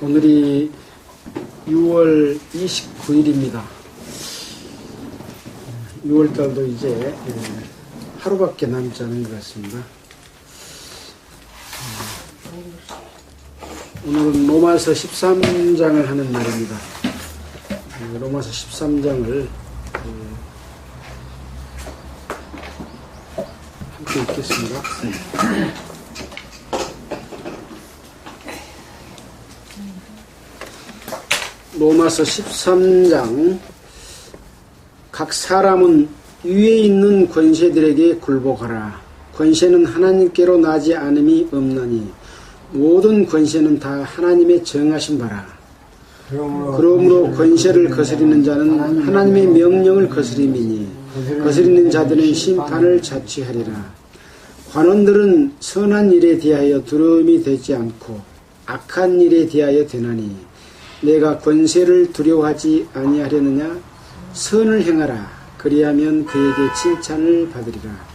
오늘이 6월 29일입니다. 6월달도 이제 하루밖에 남지 않은 것 같습니다. 오늘은 로마서 13장을 하는 날입니다. 로마서 13장을 함께 읽겠습니다. 로마서 13장. 각 사람은 위에 있는 권세들에게 굴복하라. 권세는 하나님께로 나지 않음이 없나니 모든 권세는 다 하나님의 정하신 바라. 그러므로 권세를 거스리는 자는 하나님의 명령을 거스림이니 거스리는 자들은 심판을 자취하리라. 관원들은 선한 일에 대하여 두려움이 되지 않고 악한 일에 대하여 되나니 내가 권세를 두려워하지 아니하려느냐? 선을 행하라. 그리하면 그에게 칭찬을 받으리라.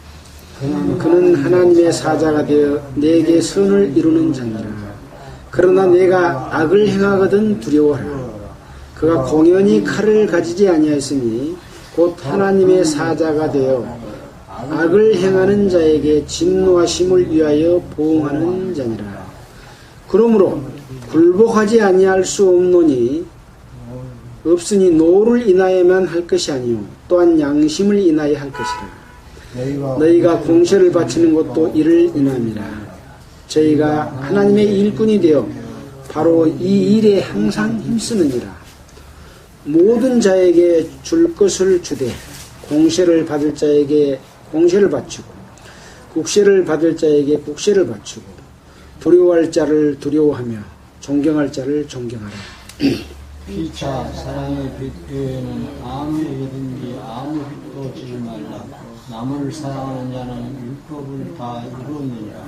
그는 하나님의 사자가 되어 내게 선을 이루는 자니라. 그러나 내가 악을 행하거든 두려워하라. 그가 공연히 칼을 가지지 아니하였으니 곧 하나님의 사자가 되어 악을 행하는 자에게 진노하심을 위하여 보응하는 자니라. 그러므로 굴복하지 아니할 수 없으니 노를 인하여만 할 것이 아니요 또한 양심을 인하여 할 것이라. 너희가 공세를 바치는 것도 이를 인함이라. 저희가 하나님의 일꾼이 되어 바로 이 일에 항상 힘쓰느니라. 모든 자에게 줄 것을 주되 공세를 받을 자에게 공세를 바치고 국세를 받을 자에게 국세를 바치고 두려워할 자를 두려워하며 존경할 자를 존경하라. 피차 사랑의 빛 외에는 아무에게든지 아무 빛도 지지 말라. 남을 사랑하는 자는 율법을 다 이루었느니라.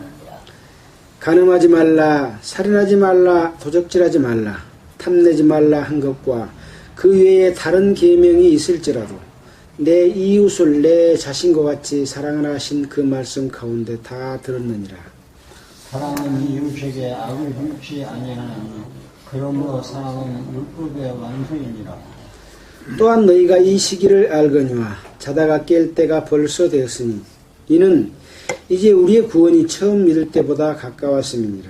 간음하지 말라, 살인하지 말라, 도적질하지 말라, 탐내지 말라 한 것과 그 외에 다른 계명이 있을지라도 내 이웃을 내 자신과 같이 사랑하라 하신 그 말씀 가운데 다 들었느니라. 사랑은 이웃에게 악을 흉치 아니하나니 그러므로 사랑은 율법의 완성이니라. 또한 너희가 이 시기를 알거니와 자다가 깰 때가 벌써 되었으니 이는 이제 우리의 구원이 처음 믿을 때보다 가까웠음이니라.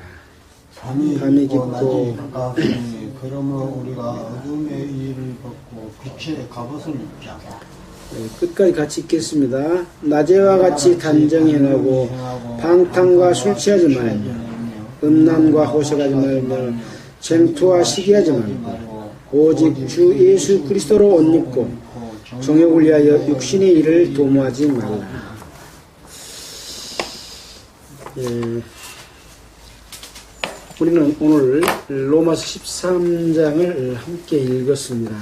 밤이 깊고 낮이 가까웠으니 그러므로 우리가 어둠의 일을 벗고 빛의 갑옷을 입자. 끝까지 같이 읽겠습니다. 낮에와 같이 단정행하고 방탕과 술 취하지 말며 음란과 호색하지 말며 쟁투와 시기하지 말고 오직 주 예수 그리스도로 옷 입고 정욕을 위하여 육신의 일을 도모하지 말라. 우리는 오늘 로마서 13장을 함께 읽었습니다.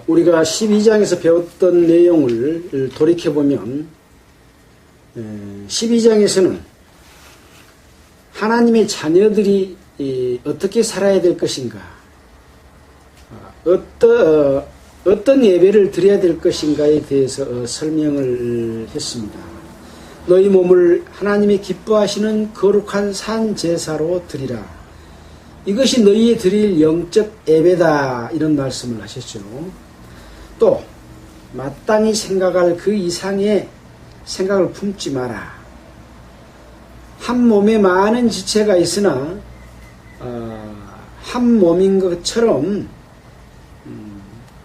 우리가 12장에서 배웠던 내용을 돌이켜보면 12장에서는 하나님의 자녀들이 어떻게 살아야 될 것인가, 어떤 예배를 드려야 될 것인가에 대해서 설명을 했습니다. 너희 몸을 하나님이 기뻐하시는 거룩한 산 제사로 드리라. 이것이 너희의 드릴 영적 예배다. 이런 말씀을 하셨죠. 또 마땅히 생각할 그 이상의 생각을 품지 마라. 한 몸에 많은 지체가 있으나 한 몸인 것처럼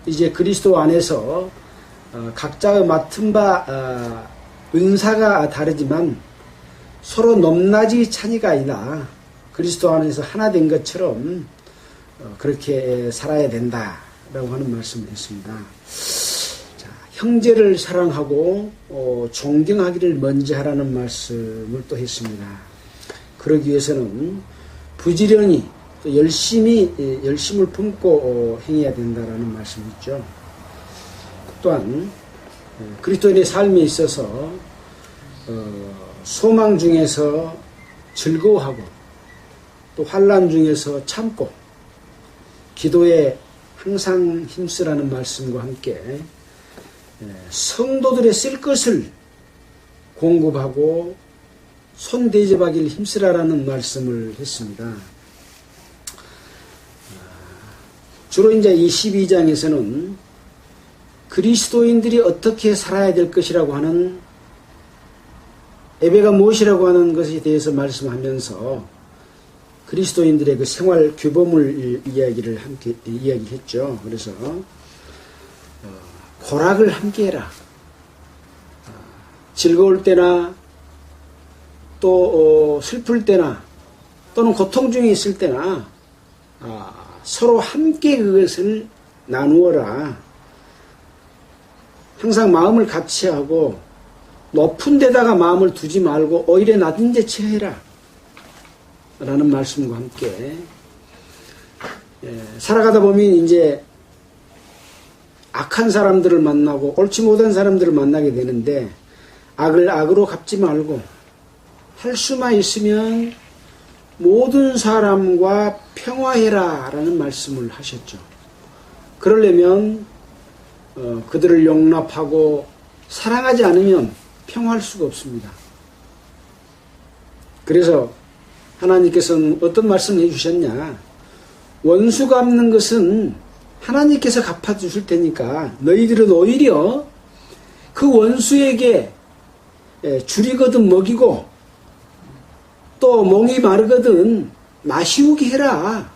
이제 그리스도 안에서 각자의 맡은 바 은사가 다르지만 서로 높낮이 차이가 아니라 그리스도 안에서 하나 된 것처럼 그렇게 살아야 된다라고 하는 말씀을 했습니다. 자, 형제를 사랑하고 존경하기를 먼저 하라는 말씀을 또 했습니다. 그러기 위해서는 부지런히 또 열심을 품고 행해야 된다라는 말씀이죠. 또한 그리스도인의 삶에 있어서 소망 중에서 즐거워하고 또 환난 중에서 참고 기도에 항상 힘쓰라는 말씀과 함께 성도들의 쓸 것을 공급하고 손 대접하기를 힘쓰라라는 말씀을 했습니다. 주로 이제 이 12장에서는 그리스도인들이 어떻게 살아야 될 것이라고 하는, 예배가 무엇이라고 하는 것에 대해서 말씀하면서 그리스도인들의 그 생활 규범을 이야기했죠. 그래서 고락을 함께 해라. 즐거울 때나 또 슬플 때나 또는 고통 중에 있을 때나 서로 함께 그것을 나누어라. 항상 마음을 같이 하고 높은 데다가 마음을 두지 말고 오히려 낮은 데 처해라 라는 말씀과 함께 살아가다 보면 이제 악한 사람들을 만나고 옳지 못한 사람들을 만나게 되는데 악을 악으로 갚지 말고 할 수만 있으면 모든 사람과 평화해라 라는 말씀을 하셨죠. 그러려면 그들을 용납하고 사랑하지 않으면 평화할 수가 없습니다. 그래서 하나님께서는 어떤 말씀을 해주셨냐, 원수 갚는 것은 하나님께서 갚아주실 테니까 너희들은 오히려 그 원수에게 줄이거든 먹이고 또 목이 마르거든 마시우게 해라.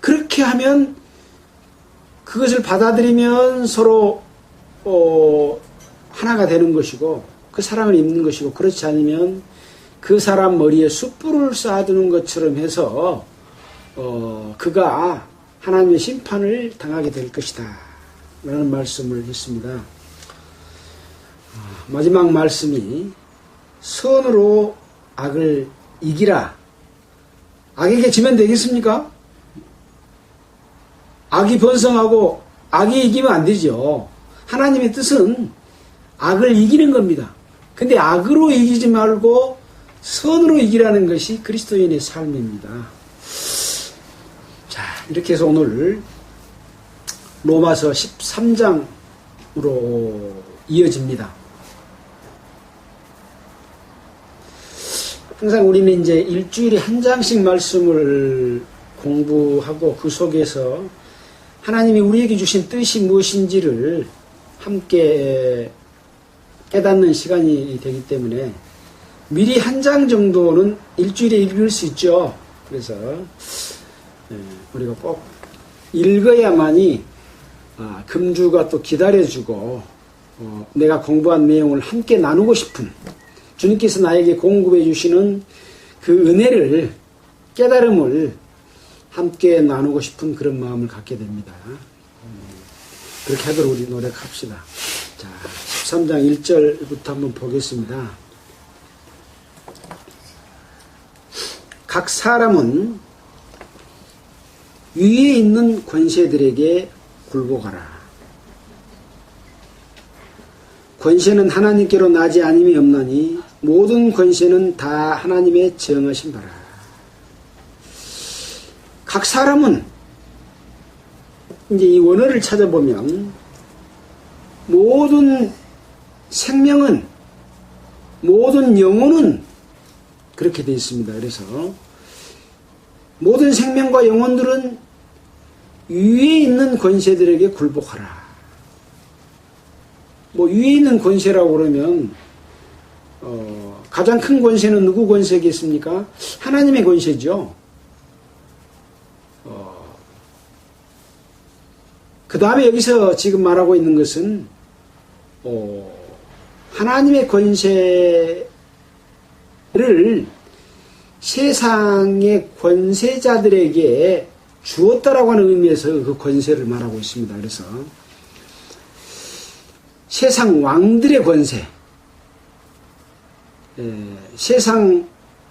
그렇게 하면 그것을 받아들이면 서로 하나가 되는 것이고 그 사랑을 입는 것이고, 그렇지 않으면 그 사람 머리에 숯불을 쌓아두는 것처럼 해서 그가 하나님의 심판을 당하게 될 것이다 라는 말씀을 했습니다. 마지막 말씀이 선으로 악을 이기라. 악에게 지면 되겠습니까? 악이 번성하고 악이 이기면 안 되죠. 하나님의 뜻은 악을 이기는 겁니다. 근데 악으로 이기지 말고 선으로 이기라는 것이 그리스도인의 삶입니다. 자, 이렇게 해서 오늘 로마서 13장으로 이어집니다. 항상 우리는 이제 일주일에 한 장씩 말씀을 공부하고 그 속에서 하나님이 우리에게 주신 뜻이 무엇인지를 함께 깨닫는 시간이 되기 때문에 미리 한 장 정도는 일주일에 읽을 수 있죠. 그래서 우리가 꼭 읽어야만이 금주가 또 기다려주고 내가 공부한 내용을 함께 나누고 싶은, 주님께서 나에게 공급해 주시는 그 은혜를, 깨달음을 함께 나누고 싶은 그런 마음을 갖게 됩니다. 그렇게 하도록 우리 노력합시다. 자, 13장 1절부터 한번 보겠습니다. 각 사람은 위에 있는 권세들에게 굴복하라. 권세는 하나님께로 나지 아님이 없나니 모든 권세는 다 하나님의 정하신 바라. 각 사람은, 이제 이 원어를 찾아보면 모든 생명은, 모든 영혼은 그렇게 되어 있습니다. 그래서 모든 생명과 영혼들은 위에 있는 권세들에게 굴복하라. 뭐 위에 있는 권세라고 그러면 가장 큰 권세는 누구 권세겠습니까? 하나님의 권세죠. 그 다음에 여기서 지금 말하고 있는 것은 하나님의 권세를 세상의 권세자들에게 주었다라고 하는 의미에서 그 권세를 말하고 있습니다. 그래서 세상 왕들의 권세, 세상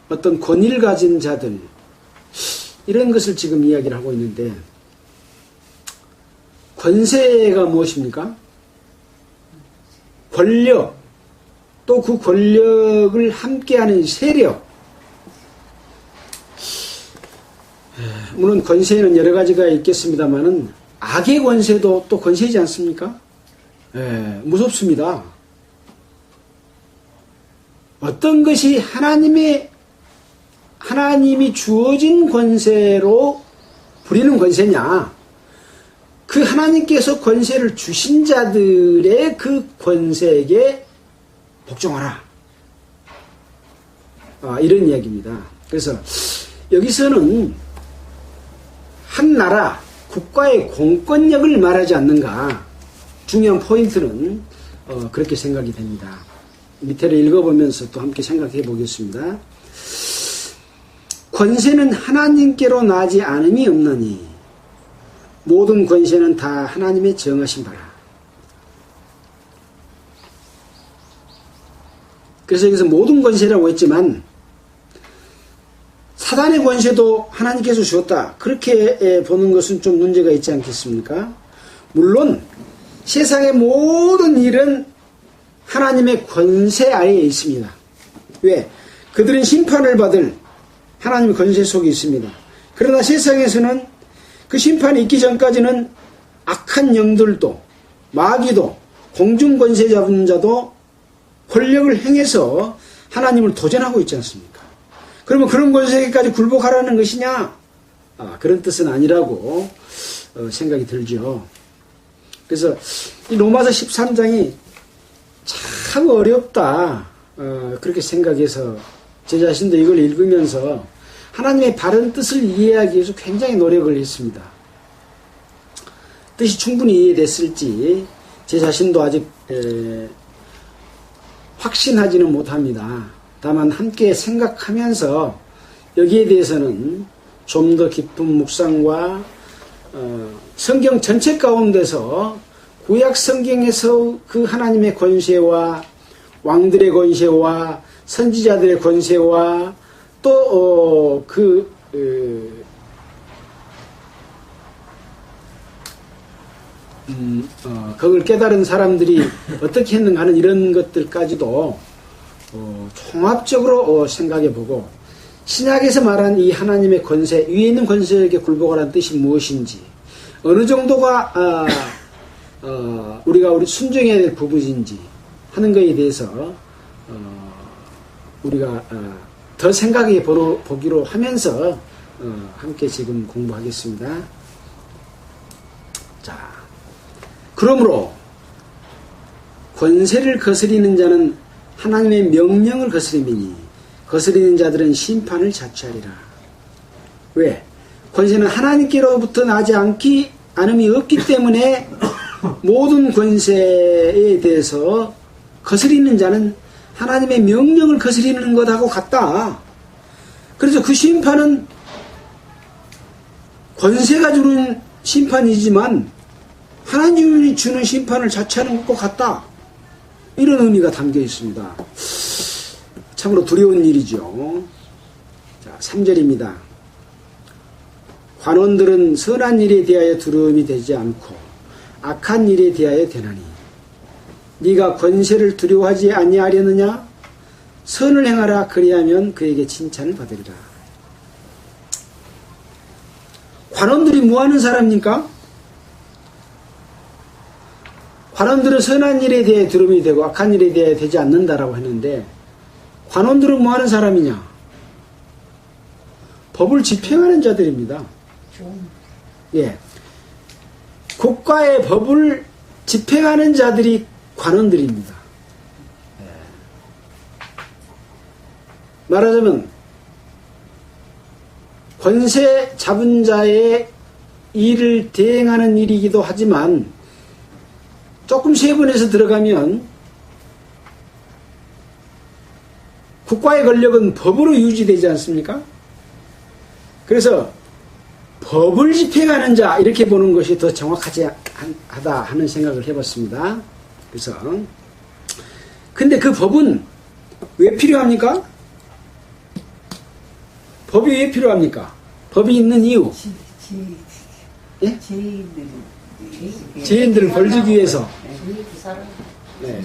어떤 권위를 가진 자들, 이런 것을 지금 이야기를 하고 있는데, 권세가 무엇입니까? 권력, 또 그 권력을 함께하는 세력. 물론 권세는 여러 가지가 있겠습니다만은 악의 권세도 또 권세이지 않습니까? 무섭습니다. 어떤 것이 하나님이 주어진 권세로 부리는 권세냐? 그 하나님께서 권세를 주신 자들의 그 권세에게 복종하라. 이런 이야기입니다. 그래서 여기서는 한 나라, 국가의 공권력을 말하지 않는가. 중요한 포인트는 그렇게 생각이 됩니다. 밑에를 읽어보면서 또 함께 생각해 보겠습니다. 권세는 하나님께로 나지 않음이 없나니 모든 권세는 다 하나님의 정하신 바라. 그래서 여기서 모든 권세라고 했지만 사단의 권세도 하나님께서 주었다. 그렇게 보는 것은 좀 문제가 있지 않겠습니까? 물론 세상의 모든 일은 하나님의 권세 아래에 있습니다. 왜? 그들은 심판을 받을 하나님의 권세 속에 있습니다. 그러나 세상에서는 그 심판이 있기 전까지는 악한 영들도 마귀도 공중권세 잡은 자도 권력을 행해서 하나님을 도전하고 있지 않습니까? 그러면 그런 권세에까지 굴복하라는 것이냐? 그런 뜻은 아니라고 생각이 들죠. 그래서 이 로마서 13장이 참 어렵다. 그렇게 생각해서 제 자신도 이걸 읽으면서 하나님의 바른 뜻을 이해하기 위해서 굉장히 노력을 했습니다. 뜻이 충분히 이해됐을지 제 자신도 아직 확신하지는 못합니다. 다만 함께 생각하면서 여기에 대해서는 좀 더 깊은 묵상과 성경 전체 가운데서 구약 성경에서 그 하나님의 권세와 왕들의 권세와 선지자들의 권세와 또 그걸 깨달은 사람들이 어떻게 했는가 하는 이런 것들까지도 종합적으로 생각해보고 신약에서 말한 이 하나님의 권세, 위에 있는 권세에게 굴복하라는 뜻이 무엇인지 어느 정도가 우리 순종해야 될 부분인지 하는 것에 대해서 우리가 더 생각해 보기로 하면서 함께 지금 공부하겠습니다. 자, 그러므로 권세를 거스리는 자는 하나님의 명령을 거스림이니 거스리는 자들은 심판을 자취하리라. 왜? 권세는 하나님께로부터 나지 않음이 없기 때문에 모든 권세에 대해서 거스리는 자는 하나님의 명령을 거스리는 것하고 같다. 그래서 그 심판은 권세가 주는 심판이지만 하나님이 주는 심판을 자체하는 것과 같다. 이런 의미가 담겨 있습니다. 참으로 두려운 일이죠. 자, 3절입니다. 관원들은 선한 일에 대하여 두려움이 되지 않고 악한 일에 대하여 되나니 네가 권세를 두려워하지 아니하려느냐? 선을 행하라. 그리하면 그에게 칭찬을 받으리라. 관원들이 뭐하는 사람입니까? 관원들은 선한 일에 대해 두려움이 되고 악한 일에 대해 되지 않는다라고 했는데 관원들은 뭐하는 사람이냐? 법을 집행하는 자들입니다. 예, 국가의 법을 집행하는 자들이 관원들입니다. 말하자면 권세 잡은 자의 일을 대행하는 일이기도 하지만 조금 세분해서 들어가면 국가의 권력은 법으로 유지되지 않습니까? 그래서 법을 집행하는 자 이렇게 보는 것이 더 정확하지 하다 하는 생각을 해봤습니다. 그래서 근데 그 법은 왜 필요합니까? 법이 왜 필요합니까? 법이 있는 이유. 예? 죄인들을 벌 주기 위해서. 네.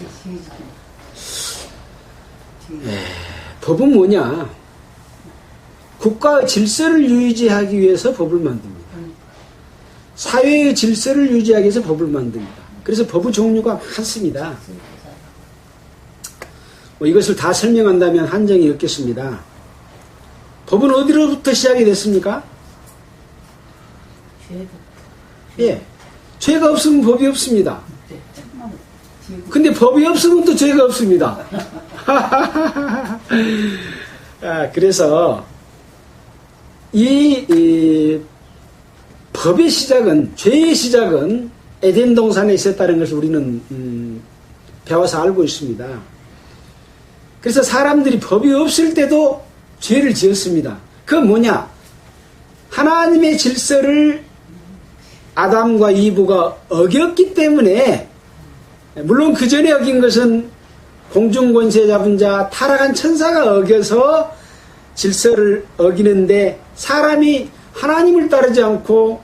법은 뭐냐? 국가의 질서를 유지하기 위해서 법을 만듭니다. 사회의 질서를 유지하기 위해서 법을 만듭니다. 그래서 법의 종류가 많습니다. 이것을 다 설명한다면 한정이 없겠습니다. 법은 어디로부터 시작이 됐습니까? 예. 죄가 없으면 법이 없습니다. 근데 법이 없으면 또 죄가 없습니다. 그래서 이 법의 시작은, 죄의 시작은 에덴 동산에 있었다는 것을 우리는 배워서 알고 있습니다. 그래서 사람들이 법이 없을 때도 죄를 지었습니다. 그건 뭐냐? 하나님의 질서를 아담과 이브가 어겼기 때문에, 물론 그 전에 어긴 것은 공중권세 잡은 자, 타락한 천사가 어겨서 질서를 어기는데, 사람이 하나님을 따르지 않고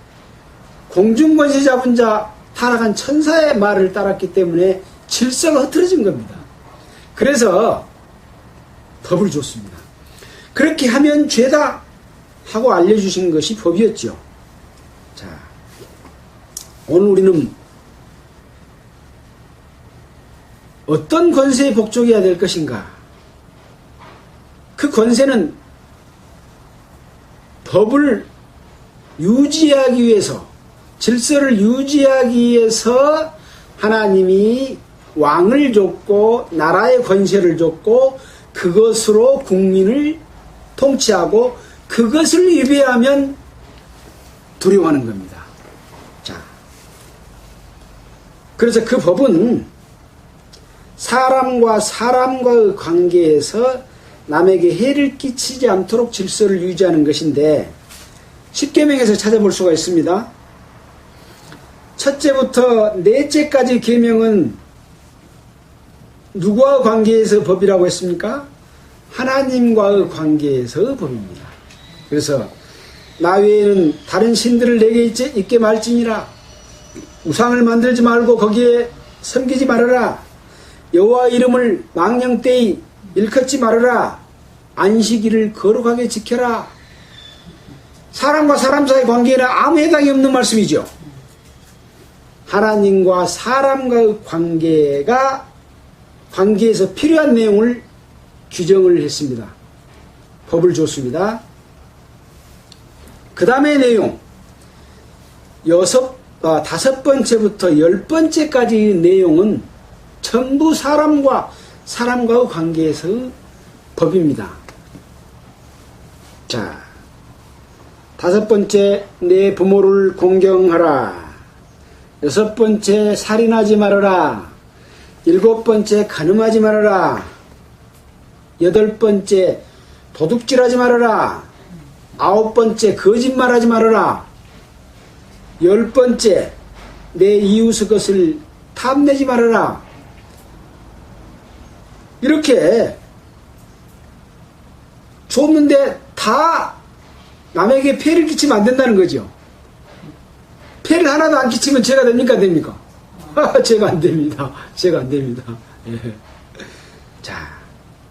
공중권세 잡은 자, 타락한 천사의 말을 따랐기 때문에 질서가 흐트러진 겁니다. 그래서 법을 줬습니다. 그렇게 하면 죄다 하고 알려주신 것이 법이었죠. 자, 오늘 우리는 어떤 권세에 복종해야 될 것인가? 그 권세는 법을 유지하기 위해서, 질서를 유지하기 위해서 하나님이 왕을 줬고 나라의 권세를 줬고 그것으로 국민을 통치하고 그것을 위배하면 두려워하는 겁니다. 자, 그래서 그 법은 사람과 사람과의 관계에서 남에게 해를 끼치지 않도록 질서를 유지하는 것인데, 십계명에서 찾아볼 수가 있습니다. 첫째부터 넷째까지 계명은 누구와 관계에서 법이라고 했습니까? 하나님과의 관계에서 법입니다. 그래서 나 외에는 다른 신들을 내게 있게 말지니라. 우상을 만들지 말고 거기에 섬기지 말아라. 여호와 이름을 망령되이 일컫지 말아라. 안식일을 거룩하게 지켜라. 사람과 사람 사이의 관계에는 아무 해당이 없는 말씀이죠. 하나님과 사람과의 관계에서 필요한 내용을 규정을 했습니다. 법을 줬습니다. 그 다음의 내용, 다섯 번째부터 10번째까지의 내용은 전부 사람과의 관계에서의 법입니다. 자, 다섯 번째, 내 부모를 공경하라. 여섯 번째, 살인하지 말아라. 일곱 번째, 간음하지 말아라. 여덟 번째, 도둑질하지 말아라. 아홉 번째, 거짓말하지 말아라. 열 번째, 내 이웃의 것을 탐내지 말아라. 이렇게 줬는데 다 남에게 폐를 끼치면 안 된다는 거죠. 폐를 하나도 안 끼치면 죄가 됩니까? 됩니까? 죄가 안 됩니다. 죄가 안 됩니다. 예. 자,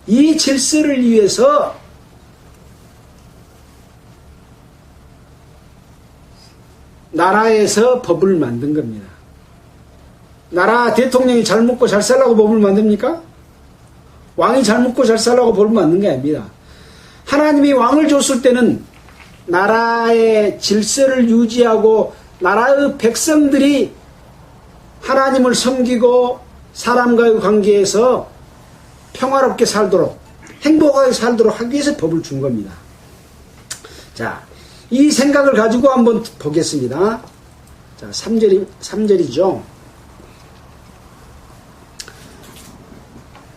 이 질서를 위해서 나라에서 법을 만든 겁니다. 나라 대통령이 잘 먹고 잘 살라고 법을 만듭니까? 왕이 잘 먹고 잘 살라고 법을 만든 게 아닙니다. 하나님이 왕을 줬을 때는 나라의 질서를 유지하고 나라의 백성들이 하나님을 섬기고 사람과의 관계에서 평화롭게 살도록, 행복하게 살도록 하기 위해서 법을 준 겁니다. 자, 이 생각을 가지고 한번 보겠습니다. 자, 3절이죠.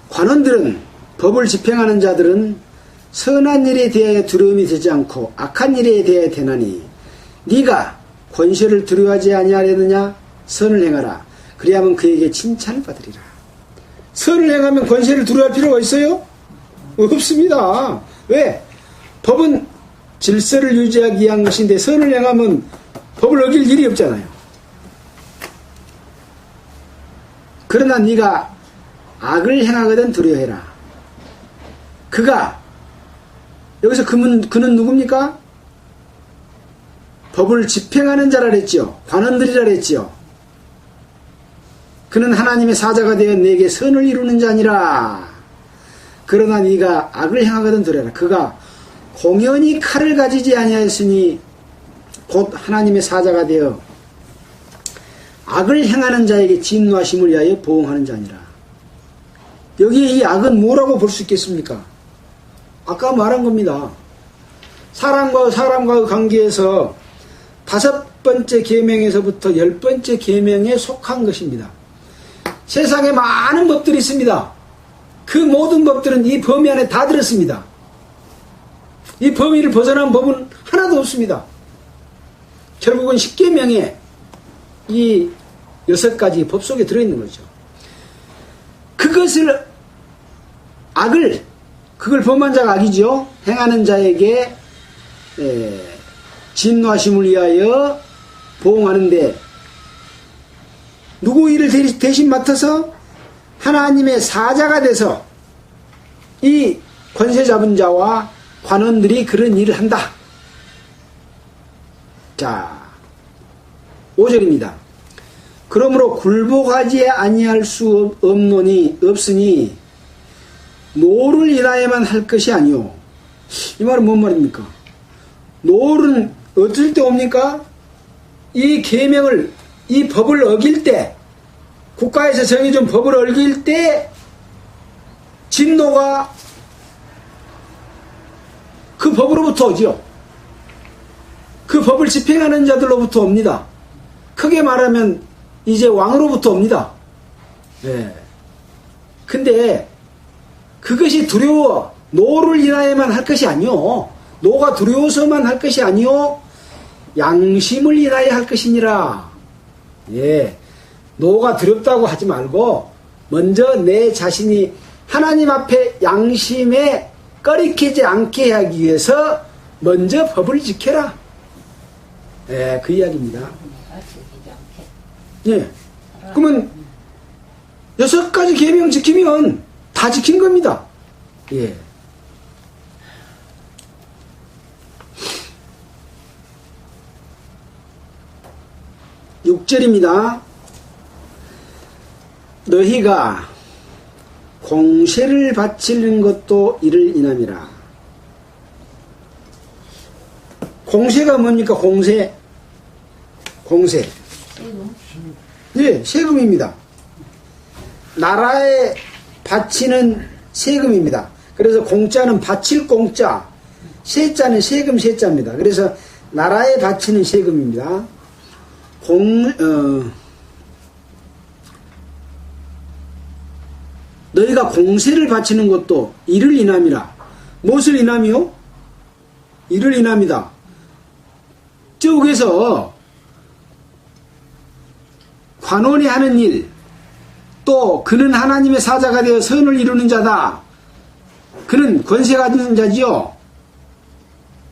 관원들은, 법을 집행하는 자들은 선한 일에 대하여 두려움이 되지 않고 악한 일에 대하여 되나니, 네가 권세를 두려워하지 아니하려느냐? 선을 행하라. 그리하면 그에게 칭찬을 받으리라. 선을 행하면 권세를 두려워할 필요가 있어요? 없습니다. 왜? 법은 질서를 유지하기 위한 것인데 선을 행하면 법을 어길 일이 없잖아요. 그러나 네가 악을 행하거든 두려워해라. 그가, 여기서 그는 누굽니까? 법을 집행하는 자라 그랬죠. 관원들이라 그랬죠. 그는 하나님의 사자가 되어 내게 선을 이루는 자니라. 그러나 네가 악을 행하거든 들으라. 그가 공연히 칼을 가지지 아니하였으니 곧 하나님의 사자가 되어 악을 행하는 자에게 진노하심을 위하여 보응하는 자니라. 여기에 이 악은 뭐라고 볼 수 있겠습니까? 아까 말한 겁니다. 사람과 사람과의 관계에서 5번째 계명에서부터 10번째 계명에 속한 것입니다. 세상에 많은 법들이 있습니다. 그 모든 법들은 이 범위 안에 다 들었습니다. 이 범위를 벗어난 법은 하나도 없습니다. 결국은 10계명에 이 6가지 법 속에 들어있는 거죠. 그것을 그걸 범한 자가 악이죠. 행하는 자에게 진노하심을 위하여 보응하는데 누구 일을 대신 맡아서 하나님의 사자가 돼서 이 권세 잡은 자와 관원들이 그런 일을 한다. 자, 5절입니다. 그러므로 굴복하지 아니할 수 없으니 노를 인하여만 할 것이 아니오. 이 말은 뭔 말입니까? 노는 어떨 때 옵니까? 이 계명을, 이 법을 어길 때, 국가에서 정해준 법을 어길 때 진노가 그 법으로부터 오죠. 그 법을 집행하는 자들로부터 옵니다. 크게 말하면 이제 왕으로부터 옵니다. 네. 근데 그것이 두려워 노를 인하여만 할 것이 아니오. 노가 두려워서만 할 것이 아니오. 양심을 인하여 할 것이니라. 예. 노가 두렵다고 하지 말고 먼저 내 자신이 하나님 앞에 양심에 꺼리키지 않게 하기 위해서 먼저 법을 지켜라. 예, 그 이야기입니다. 예. 그러면 6가지 계명 지키면 다 지킨 겁니다. 예. (6절입니다) 너희가 공세를 바치는 것도 이를 인함이라. 공세가 뭡니까? 공세. 세금? 예, 세금입니다. 나라에 바치는 세금입니다. 그래서 공짜는 바칠 공짜, 세자는 세금 세자입니다. 그래서 나라에 바치는 세금입니다. 너희가 공세를 바치는 것도 이를 인함이라. 무엇을 인함이요? 이를 인함이다. 저기서 관원이 하는 일, 또 그는 하나님의 사자가 되어 선을 이루는 자다. 그는 권세가 가진 자지요.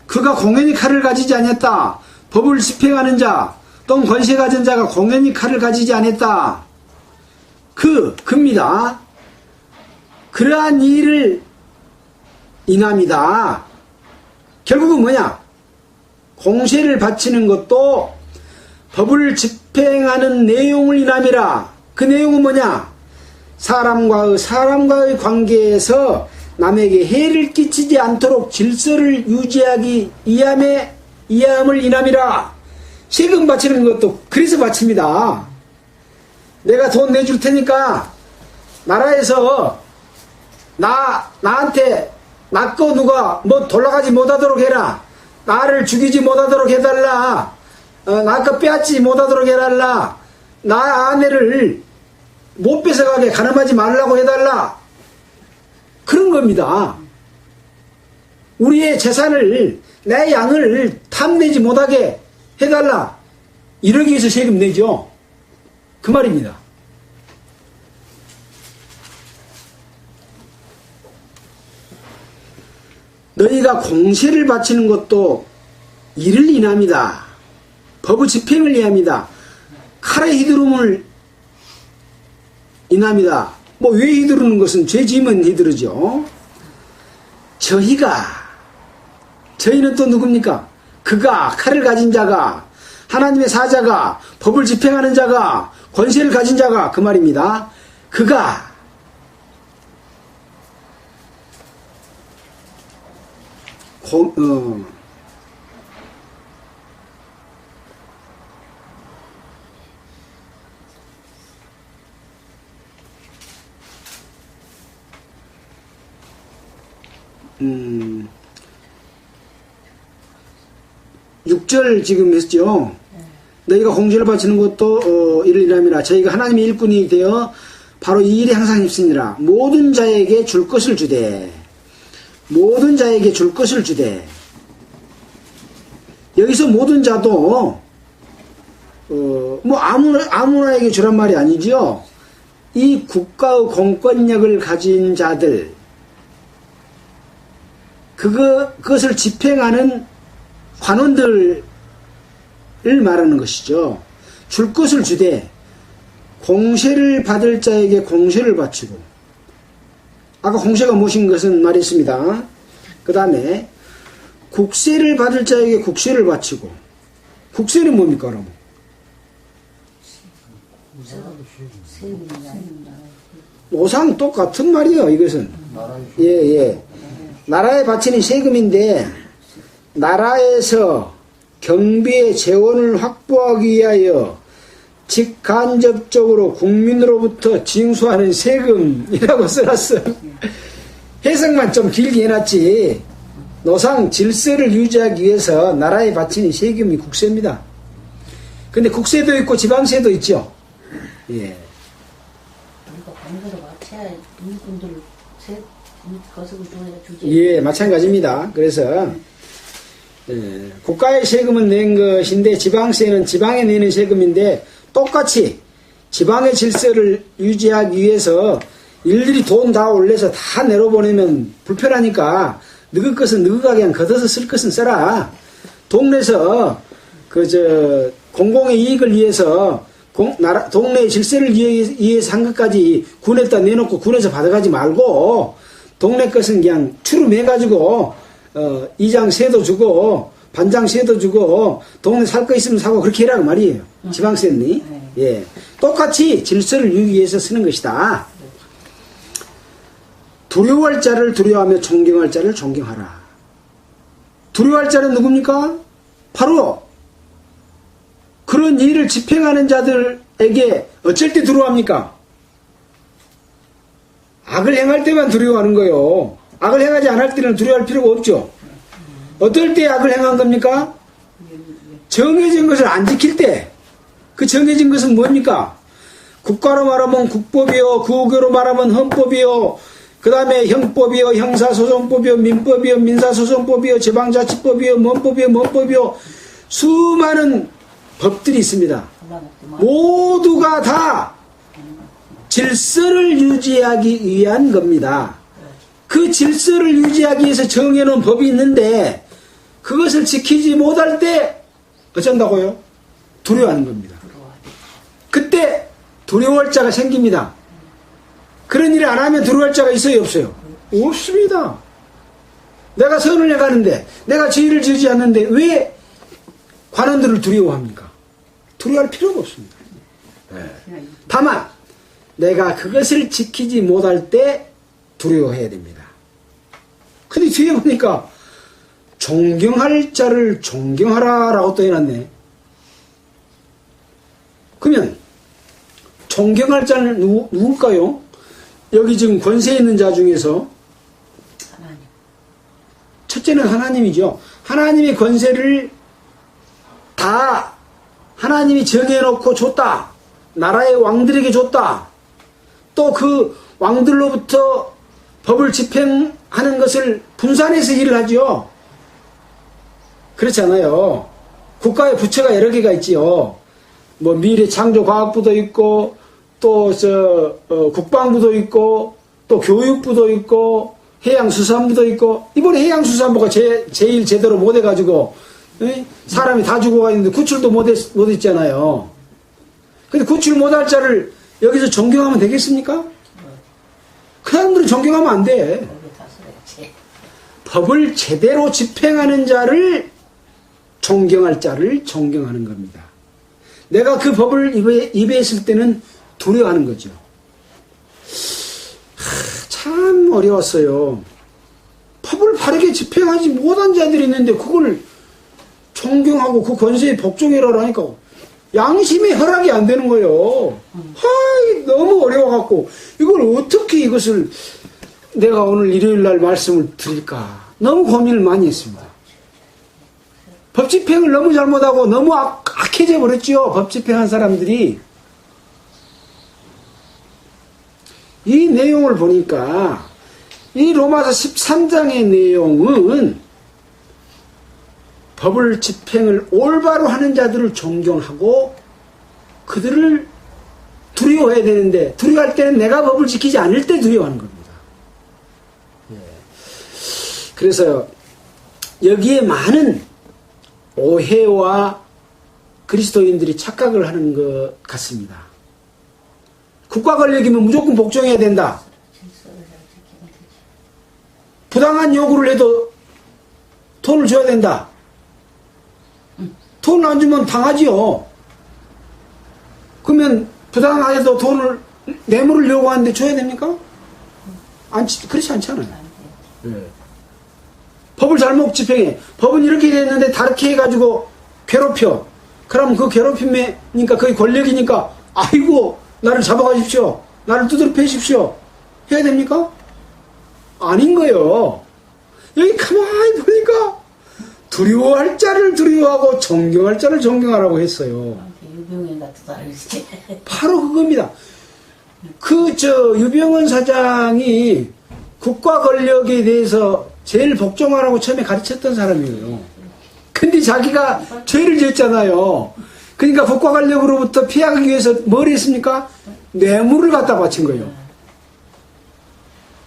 그가 공연히 칼을 가지지 않았다. 법을 집행하는 자, 또는 권세 가진 자가 공연히 칼을 가지지 않았다. 그입니다. 그러한 일을 인함이다. 결국은 뭐냐? 공세를 바치는 것도 법을 집행하는 내용을 인함이라. 그 내용은 뭐냐? 사람과의 관계에서 남에게 해를 끼치지 않도록 질서를 유지하기 이함을 인함이라. 세금 바치는 것도 그래서 바칩니다. 내가 돈 내줄 테니까 나라에서 나한테 나 거 누가 뭐 돌아가지 못하도록 해라. 나를 죽이지 못하도록 해달라. 나 거 빼앗지 못하도록 해달라. 나 아내를 못 뺏어가게 가늠하지 말라고 해달라. 그런 겁니다. 우리의 재산을, 내 양을 탐내지 못하게 해달라. 이러기 위해서 세금 내죠. 그 말입니다. 너희가 공세를 바치는 것도 이를 인함이다. 법의 집행을 위함이다. 칼에 휘두름을 인함이다. 뭐 왜 휘두르는 것은 죄 지으면 휘두르죠. 저희는 또 누굽니까? 그가, 칼을 가진 자가, 하나님의 사자가, 법을 집행하는 자가, 권세를 가진 자가, 그 말입니다. 그가 6절 지금 했죠. 너희가 공제를 바치는 것도 이를 인함이라. 저희가 하나님의 일꾼이 되어 바로 이 일이 항상 있으니라. 모든 자에게 줄 것을 주되. 모든 자에게 줄 것을 주되. 여기서 모든 자도 뭐 아무나에게 주란 말이 아니지요. 이 국가의 공권력을 가진 자들, 그것을 집행하는 관원들을 말하는 것이죠. 줄 것을 주되 공세를 받을 자에게 공세를 바치고, 아까 공세가 무엇인 것은 말했습니다. 그 다음에 국세를 받을 자에게 국세를 바치고. 국세는 뭡니까 그러면? 오상 똑같은 말이에요. 이것은 예. 나라에 바치는 세금인데, 나라에서 경비의 재원을 확보하기 위하여 직간접적으로 국민으로부터 징수하는 세금이라고 써놨어. 해석만 좀 길게 해놨지. 노상 질서를 유지하기 위해서 나라에 바치는 세금이 국세입니다. 근데 국세도 있고 지방세도 있죠. 예. 우리가 공세를 맞춰야 일꾼들 것을 주지. 예, 마찬가지입니다. 그래서 국가의 세금은 낸 것인데 지방세는 지방에 내는 세금인데, 똑같이 지방의 질서를 유지하기 위해서 일일이 돈 다 올려서 다 내려보내면 불편하니까 너희 것은 너희가 그냥 걷어서 쓸 것은 써라. 동네에서 공공의 이익을 위해서 동네의 질서를 위해서 한 것까지 군에다 내놓고 군에서 받아가지 말고, 동네 것은 그냥 추름해가지고 이장 세도 주고 반장 세도 주고 동네 살 거 있으면 사고 그렇게 해라고 말이에요. 지방세는. 예. 똑같이 질서를 유지하기 위해서 쓰는 것이다. 두려워할 자를 두려워하며 존경할 자를 존경하라. 두려워할 자는 누굽니까? 바로 그런 일을 집행하는 자들에게 어쩔 때 두려워합니까? 악을 행할 때만 두려워하는 거예요. 악을 행하지 않을 때는 두려워할 필요가 없죠. 어떨 때 악을 행한 겁니까? 정해진 것을 안 지킬 때. 그 정해진 것은 뭡니까? 국가로 말하면 국법이요, 국어로 말하면 헌법이요, 그 다음에 형법이요, 형사소송법이요, 민법이요, 민사소송법이요, 지방자치법이요, 뭔법이요, 수많은 법들이 있습니다. 모두가 다 질서를 유지하기 위한 겁니다. 그 질서를 유지하기 위해서 정해놓은 법이 있는데, 그것을 지키지 못할 때 어쩐다고요? 두려워하는 겁니다. 그때 두려워할 자가 생깁니다. 그런 일을 안 하면 두려워할 자가 있어요, 없어요? 없습니다. 내가 선을 해가는데, 내가 죄를 지지 않는데 왜 관원들을 두려워합니까? 두려워할 필요가 없습니다. 다만 내가 그것을 지키지 못할 때 두려워해야 됩니다. 근데 뒤에 보니까 존경할 자를 존경하라 라고 또 해놨네. 그러면 존경할 자는 누굴까요? 여기 지금 권세 있는 자 중에서 하나님. 첫째는 하나님이죠. 하나님의 권세를 다 하나님이 정해놓고 줬다. 나라의 왕들에게 줬다. 또 그 왕들로부터 법을 집행하는 것을 분산해서 일을 하죠. 그렇지 않아요. 국가의 부처가 여러 개가 있지요. 뭐 미래창조과학부도 있고, 또 국방부도 있고, 또 교육부도 있고, 해양수산부도 있고. 이번에 해양수산부가 제일 제대로 못해가지고 사람이 다 죽어가 있는데 구출도 못했잖아요. 근데 구출 못할 자를 여기서 존경하면 되겠습니까? 그 사람들은 존경하면 안 돼. 법을 제대로 집행하는 자를 존경할 자를 존경하는 겁니다. 내가 그 법을 입에 했을 때는 두려워하는 거죠. 참 어려웠어요. 법을 바르게 집행하지 못한 자들이 있는데 그걸 존경하고 그 권세에 복종해라 하니까 양심의 허락이 안 되는 거예요. 너무 어려워갖고 이걸 어떻게 이것을 내가 오늘 일요일 날 말씀을 드릴까 너무 고민을 많이 했습니다. 법 집행을 너무 잘못하고 너무 악해져 버렸죠. 법 집행한 사람들이. 이 내용을 보니까 이 로마서 13장의 내용은 법을 집행을 올바로 하는 자들을 존경하고 그들을 두려워해야 되는데 두려워할 때는 내가 법을 지키지 않을 때 두려워하는 겁니다. 그래서 여기에 많은 오해와 그리스도인들이 착각을 하는 것 같습니다. 국가 권력이면 무조건 복종해야 된다. 부당한 요구를 해도 돈을 줘야 된다. 돈을 안 주면 당하지요. 그러면 부당하게도 돈을 뇌물을 요구하는데 줘야 됩니까? 그렇지 않잖아요. 네. 법을 잘못 집행해. 법은 이렇게 됐는데 다르게 해가지고 괴롭혀. 그럼 그 괴롭힘이니까 그게 권력이니까 아이고 나를 잡아가십시오. 나를 두드려 패십시오. 해야 됩니까? 아닌 거예요. 여기 가만히 보니까 두려워할 자를 두려워하고 존경할 자를 존경하라고 했어요. 유병현 같은 사람이지. 바로 그겁니다. 유병헌 사장이 국가 권력에 대해서 제일 복종하라고 처음에 가르쳤던 사람이에요. 근데 자기가 죄를 지었잖아요. 그러니까 국가 권력으로부터 피하기 위해서 뭘 했습니까? 뇌물을 갖다 바친 거예요.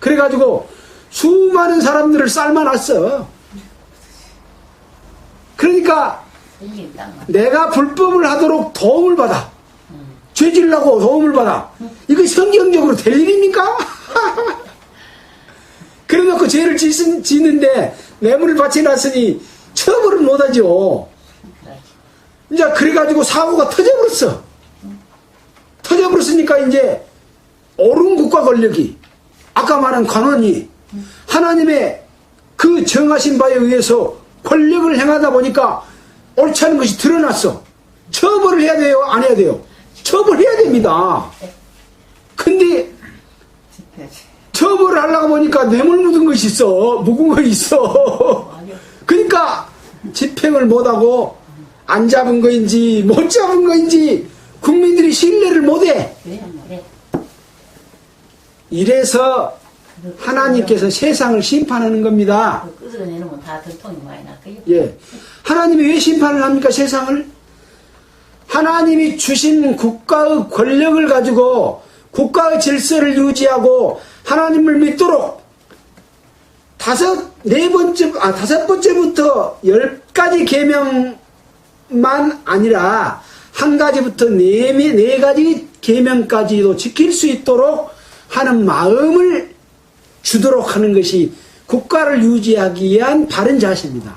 그래가지고 수많은 사람들을 삶아놨어. 그러니까 내가 불법을 하도록 도움을 받아. 죄 지으려고 도움을 받아. 이거 성경적으로 될 일입니까? 그래놓고 죄를 짓는데 뇌물을 바쳐놨으니 처벌을 못하죠. 이제 그래가지고 사고가 터져버렸어. 터져버렸으니까 이제 옳은 국가 권력이 아까 말한 관원이 하나님의 그 정하신 바에 의해서 권력을 행하다 보니까 옳지 않은 것이 드러났어. 처벌을 해야 돼요? 안 해야 돼요? 처벌해야 됩니다. 근데 처벌을 하려고 보니까 뇌물 묻은 것이 있어. 묵은 것이 있어. 그러니까 집행을 못하고 안 잡은 거인지 못 잡은 거인지 국민들이 신뢰를 못해. 이래서 하나님께서 세상을 심판하는 겁니다. 끄집어내놓으면 다 들통이 많이 났고요. 예. 하나님이 왜 심판을 합니까? 세상을? 하나님이 주신 국가의 권력을 가지고 국가의 질서를 유지하고 하나님을 믿도록 다섯 번째부터 10가지 계명만 아니라 한 가지부터 네 가지 계명까지도 지킬 수 있도록 하는 마음을 주도록 하는 것이 국가를 유지하기 위한 바른 자세입니다.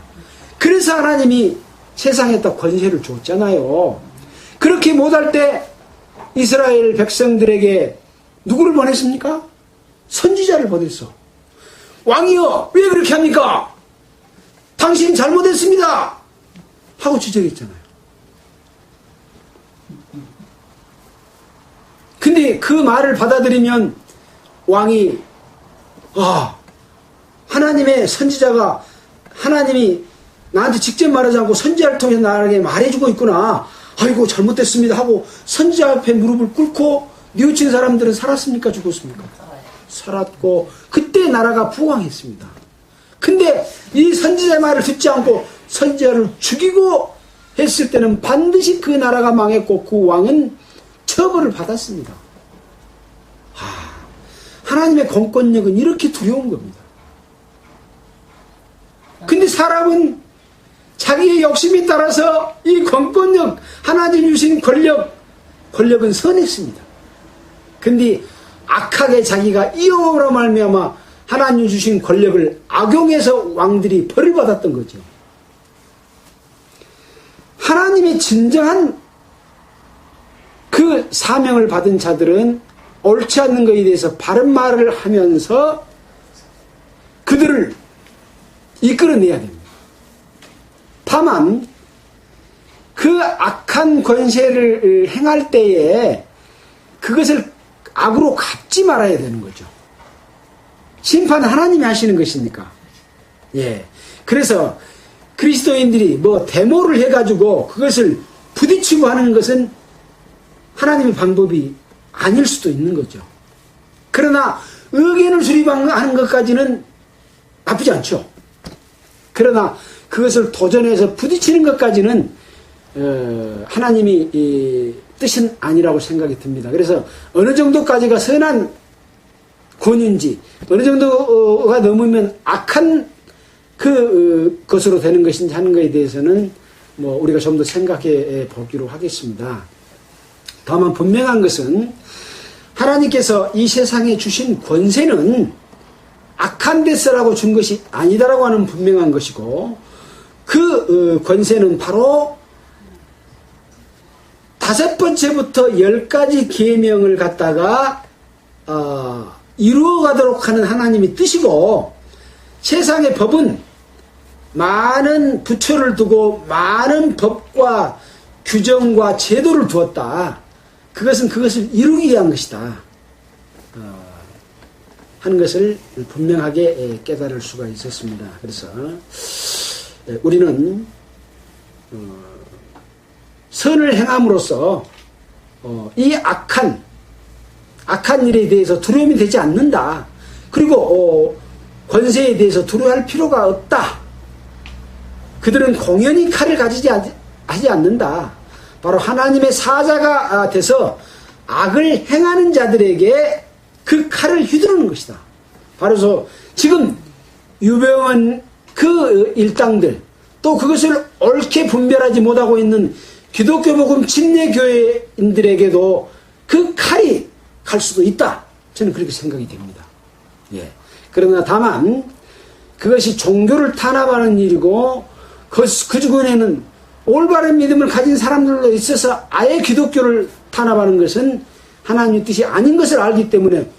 그래서 하나님이 세상에다 권세를 줬잖아요. 그렇게 못할 때 이스라엘 백성들에게 누구를 보냈습니까? 선지자를 보냈어. 왕이여 왜 그렇게 합니까? 당신 잘못했습니다 하고 지적했잖아요. 근데 그 말을 받아들이면 왕이 하나님의 선지자가 하나님이 나한테 직접 말하지 않고 선지자를 통해 나에게 말해주고 있구나. 아이고 잘못됐습니다 하고 선지자 앞에 무릎을 꿇고 뉘우친 사람들은 살았습니까? 죽었습니까? 살았고 그때 나라가 부강했습니다. 근데 이 선지자의 말을 듣지 않고 선지자를 죽이고 했을 때는 반드시 그 나라가 망했고 그 왕은 처벌을 받았습니다. 하나님의 공권력은 이렇게 두려운 겁니다. 근데 사람은 자기의 욕심에 따라서 이 공권력, 하나님 주신 권력은 선했습니다. 근데 악하게 자기가 이용으로 말미암아 하나님 주신 권력을 악용해서 왕들이 벌을 받았던 거죠. 하나님의 진정한 그 사명을 받은 자들은 옳지 않는 것에 대해서 바른 말을 하면서 그들을 이끌어내야 됩니다. 다만 그 악한 권세를 행할 때에 그것을 악으로 갚지 말아야 되는 거죠. 심판은 하나님이 하시는 것이니까. 예. 그래서 그리스도인들이 뭐 데모를 해가지고 그것을 부딪히고 하는 것은 하나님의 방법이 아닐 수도 있는 거죠. 그러나 의견을 수립하는 것까지는 나쁘지 않죠. 그러나 그것을 도전해서 부딪히는 것까지는 하나님이 뜻은 아니라고 생각이 듭니다. 그래서 어느 정도까지가 선한 권유인지 어느 정도가 넘으면 악한 것으로 되는 것인지 하는 것에 대해서는 뭐 우리가 좀 더 생각해 보기로 하겠습니다. 다만 분명한 것은 하나님께서 이 세상에 주신 권세는 악한 데 쓰라고 준 것이 아니다라고 하는 분명한 것이고 그 권세는 바로 5번째부터 10가지 계명을 갖다가 이루어가도록 하는 하나님의 뜻이고 세상의 법은 많은 부처를 두고 많은 법과 규정과 제도를 두었다. 그것은 그것을 이루기 위한 것이다. 하는 것을 분명하게 깨달을 수가 있었습니다. 그래서 우리는 선을 행함으로써 이 악한 일에 대해서 두려움이 되지 않는다. 그리고 권세에 대해서 두려워할 필요가 없다. 그들은 공연히 칼을 가지지 하지 않는다. 바로 하나님의 사자가 돼서 악을 행하는 자들에게 그 칼을 휘두르는 것이다. 바로 지금 유병한 그 일당들 또 그것을 옳게 분별하지 못하고 있는 기독교 복음 침례교회인들에게도 그 칼이 갈 수도 있다. 저는 그렇게 생각이 됩니다. 예. 그러나 다만 그것이 종교를 탄압하는 일이고 그 주변에는 올바른 믿음을 가진 사람들로 있어서 아예 기독교를 탄압하는 것은 하나님의 뜻이 아닌 것을 알기 때문에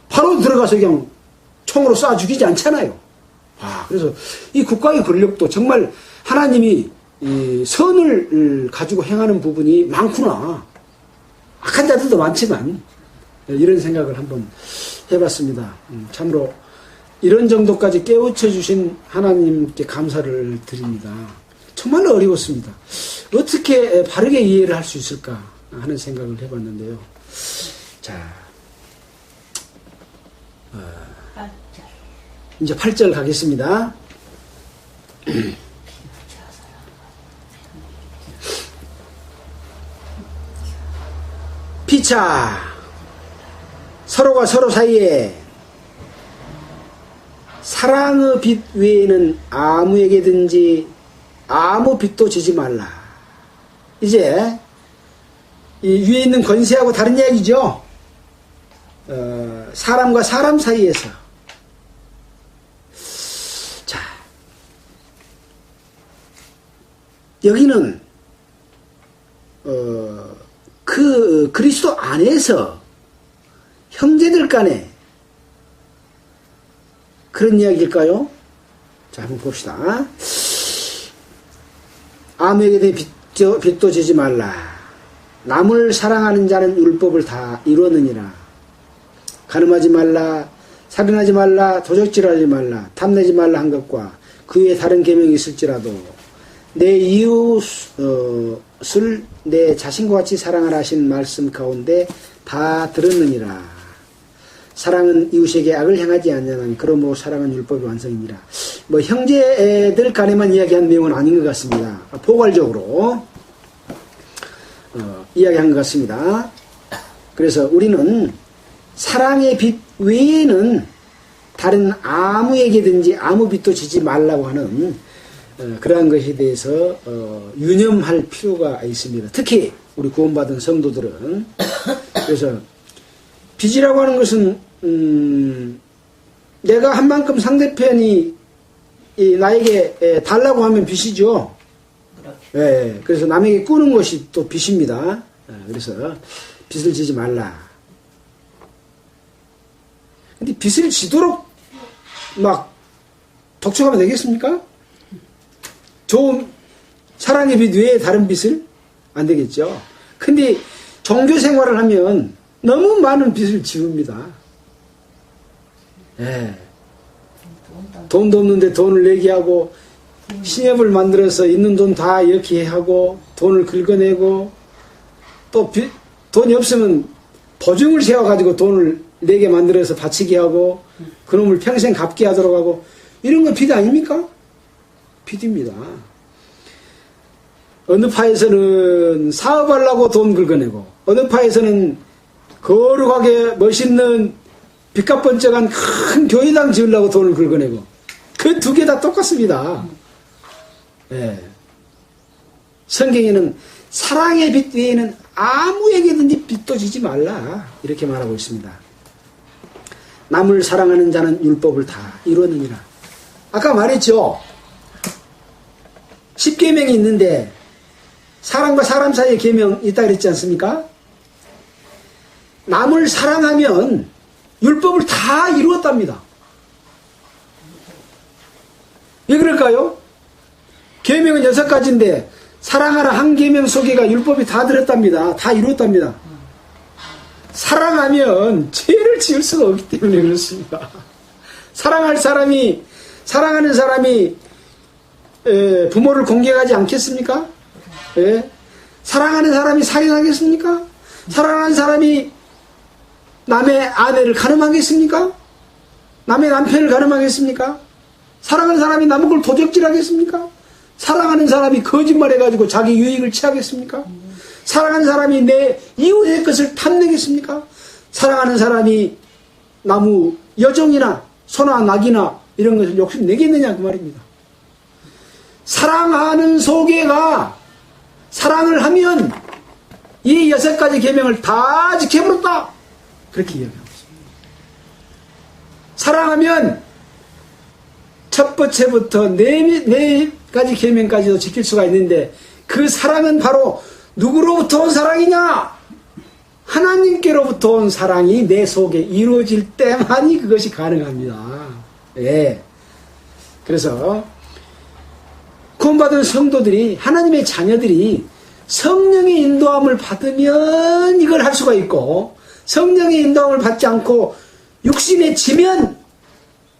바로 들어가서 그냥 총으로 쏴 죽이지 않잖아요. 그래서 이 국가의 권력도 정말 하나님이 이 선을 가지고 행하는 부분이 많구나. 악한 자들도 많지만 이런 생각을 한번 해봤습니다. 참으로 이런 정도까지 깨우쳐 주신 하나님께 감사를 드립니다. 정말로 어려웠습니다. 어떻게 바르게 이해를 할 수 있을까 하는 생각을 해봤는데요. 자, 이제 8절 가겠습니다. 피차 서로가 서로 사이에 사랑의 빛 외에는 아무에게든지 아무 빚도 지지 말라. 이제 이 위에 있는 권세하고 다른 이야기죠. 사람과 사람 사이에서. 자, 여기는 그 그리스도 안에서 형제들 간에 그런 이야기일까요? 자, 한번 봅시다. 아무에게 대해 빚도 지지 말라. 남을 사랑하는 자는 율법을 다 이루었느니라. 간음하지 말라, 살인하지 말라, 도적질하지 말라, 탐내지 말라 한 것과 그 외에 다른 계명이 있을지라도 내 이웃을 내 자신과 같이 사랑하라 하신 말씀 가운데 다 들었느니라. 사랑은 이웃에게 악을 행하지 않냐는 그러므로 사랑은 율법의 완성이니라. 뭐 형제들 간에만 이야기한 내용은 아닌 것 같습니다. 포괄적으로 이야기한 것 같습니다. 그래서 우리는 사랑의 빚 외에는 다른 아무에게든지 아무 빚도 지지 말라고 하는 그러한 것에 대해서 유념할 필요가 있습니다. 특히 우리 구원받은 성도들은. 그래서 빚이라고 하는 것은 내가 한 만큼 상대편이 나에게 달라고 하면 빚이죠. 예, 그래서 남에게 꾸는 것이 또 빚입니다. 그래서 빚을 지지 말라. 근데 빚을 지도록 막 독촉하면 되겠습니까? 좋은 사랑의 빛 외에 다른 빛을? 안 되겠죠. 근데 종교 생활을 하면 너무 많은 빛을 지웁니다. 예. 돈도 없는데 돈을 내게 하고, 신협을 만들어서 있는 돈 다 이렇게 하고, 돈을 긁어내고, 또 돈이 없으면 보증을 세워가지고 돈을 내게 만들어서 바치게 하고, 그놈을 평생 갚게 하도록 하고, 이런 건 빛 아닙니까? 빛입니다. 어느 파에서는 사업하려고 돈 긁어내고, 어느 파에서는 거룩하게 멋있는 빛값 번쩍한 큰 교회당 지으려고 돈을 긁어내고, 그 두 개 다 똑같습니다. 예. 성경에는 사랑의 빛 외에는 아무에게든지 빛도 지지 말라, 이렇게 말하고 있습니다. 남을 사랑하는 자는 율법을 다 이루었느니라. 아까 말했죠. 10계명이 있는데 사람과 사람 사이의 계명 있다 그랬지 않습니까? 남을 사랑하면 율법을 다 이루었답니다. 왜 그럴까요? 계명은 6가지인데 사랑하라 한 계명 속에가 율법이 다 들었답니다. 다 이루었답니다. 사랑하면 죄를 지을 수가 없기 때문에 그렇습니다. 사랑하는 사람이 부모를 공격하지 않겠습니까? 예? 사랑하는 사람이 살인하겠습니까? 사랑하는 사람이 남의 아내를 가늠하겠습니까? 남의 남편을 가늠하겠습니까? 사랑하는 사람이 남의 걸 도적질하겠습니까? 사랑하는 사람이 거짓말해가지고 자기 유익을 취하겠습니까? 사랑하는 사람이 내 이웃의 것을 탐내겠습니까? 사랑하는 사람이 나무 여종이나 소나 낙이나 이런 것을 욕심내겠느냐 그 말입니다. 사랑하는 소개가 사랑을 하면 이 6가지 계명을 다 지켜버렸다, 그렇게 이야기하고 있습니다. 사랑하면 첫 번째부터 네 가지 계명까지도 지킬 수가 있는데, 그 사랑은 바로 누구로부터 온 사랑이냐? 하나님께로부터 온 사랑이 내 속에 이루어질 때만이 그것이 가능합니다. 예. 그래서 구원받은 성도들이, 하나님의 자녀들이 성령의 인도함을 받으면 이걸 할 수가 있고, 성령의 인도함을 받지 않고 육신에 지면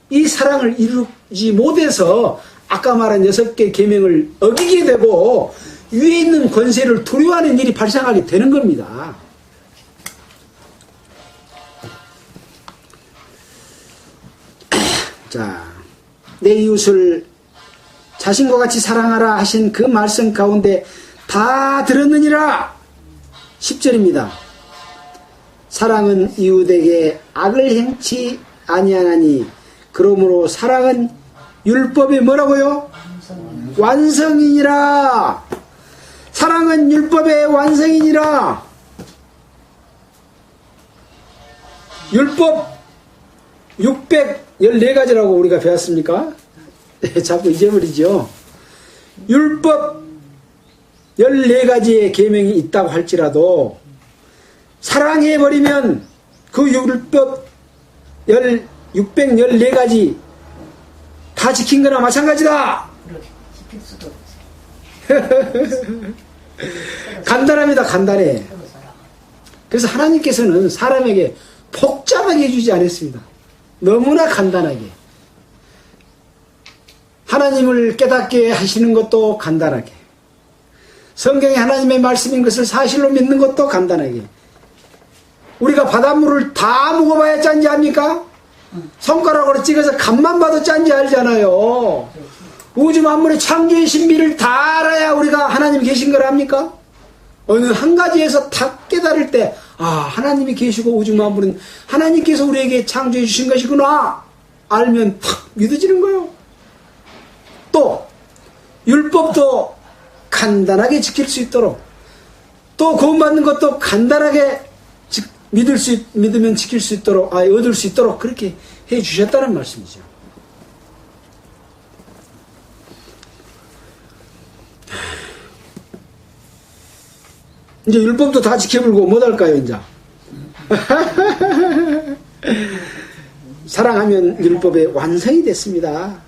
이 사랑을 이루지 못해서 아까 말한 6개 계명을 어기게 되고 위에 있는 권세를 두려워하는 일이 발생하게 되는 겁니다. 자, 내 이웃을 자신과 같이 사랑하라 하신 그 말씀 가운데 다 들었느니라. 10절입니다. 사랑은 이웃에게 악을 행치 아니하나니 그러므로 사랑은 율법의 뭐라고요? 완성이니라. 사랑은 율법의 완성이니라. 율법 614가지라고 우리가 배웠습니까? 자꾸 잊어버리죠. 율법 14가지의 계명이 있다고 할지라도 사랑해버리면 그 율법 614가지 다 지킨 거나 마찬가지다. 지킬 수도 없지. 간단합니다. 간단해. 그래서 하나님께서는 사람에게 복잡하게 해주지 않았습니다. 너무나 간단하게. 하나님을 깨닫게 하시는 것도 간단하게, 성경이 하나님의 말씀인 것을 사실로 믿는 것도 간단하게. 우리가 바닷물을 다 먹어봐야 짠지 압니까? 손가락으로 찍어서 간만 봐도 짠지 알잖아요. 우주 만물의 창조의 신비를 다 알아야 우리가 하나님 계신 걸 압니까? 어느 한 가지에서 다 깨달을 때, 아, 하나님이 계시고 우주 만물은 하나님께서 우리에게 창조해 주신 것이구나 알면 탁 믿어지는 거예요. 또 율법도 간단하게 지킬 수 있도록, 또 구원받는 것도 간단하게 믿으면 지킬 수 있도록, 얻을 수 있도록 그렇게 해 주셨다는 말씀이죠. 이제 율법도 다 지켜불고 못할까요, 이제? 사랑하면 율법의 완성이 됐습니다.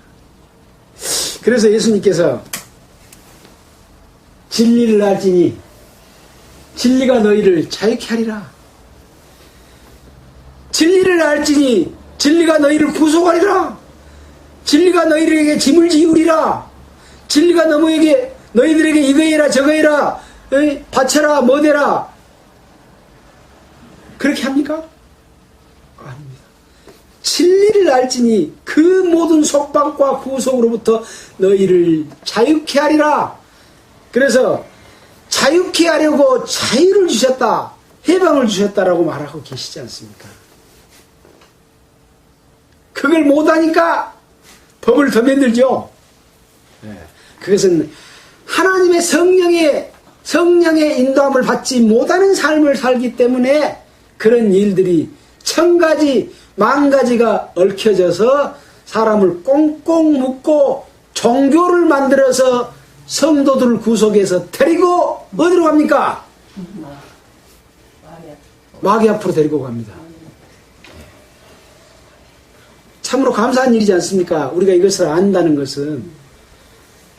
그래서 예수님께서 진리를 알지니 진리가 너희를 자유케 하리라. 진리를 알지니 진리가 너희를 구속하리라. 진리가 너희에게 짐을 지우리라. 진리가 너희들에게 이거 해라 저거 해라 바쳐라 뭐되라 그렇게 합니까? 아닙니다. 진리를 알지니 그 모든 속박과 구속으로부터 너희를 자유케 하리라. 그래서 자유케 하려고 자유를 주셨다, 해방을 주셨다라고 말하고 계시지 않습니까? 그걸 못하니까 법을 더 만들죠. 그것은 하나님의 성령의 인도함을 받지 못하는 삶을 살기 때문에 그런 일들이 천가지 만가지가 얽혀져서 사람을 꽁꽁 묶고 종교를 만들어서 성도들을 구속해서 데리고 어디로 갑니까? 마귀 앞으로 데리고 갑니다. 참으로 감사한 일이지 않습니까? 우리가 이것을 안다는 것은.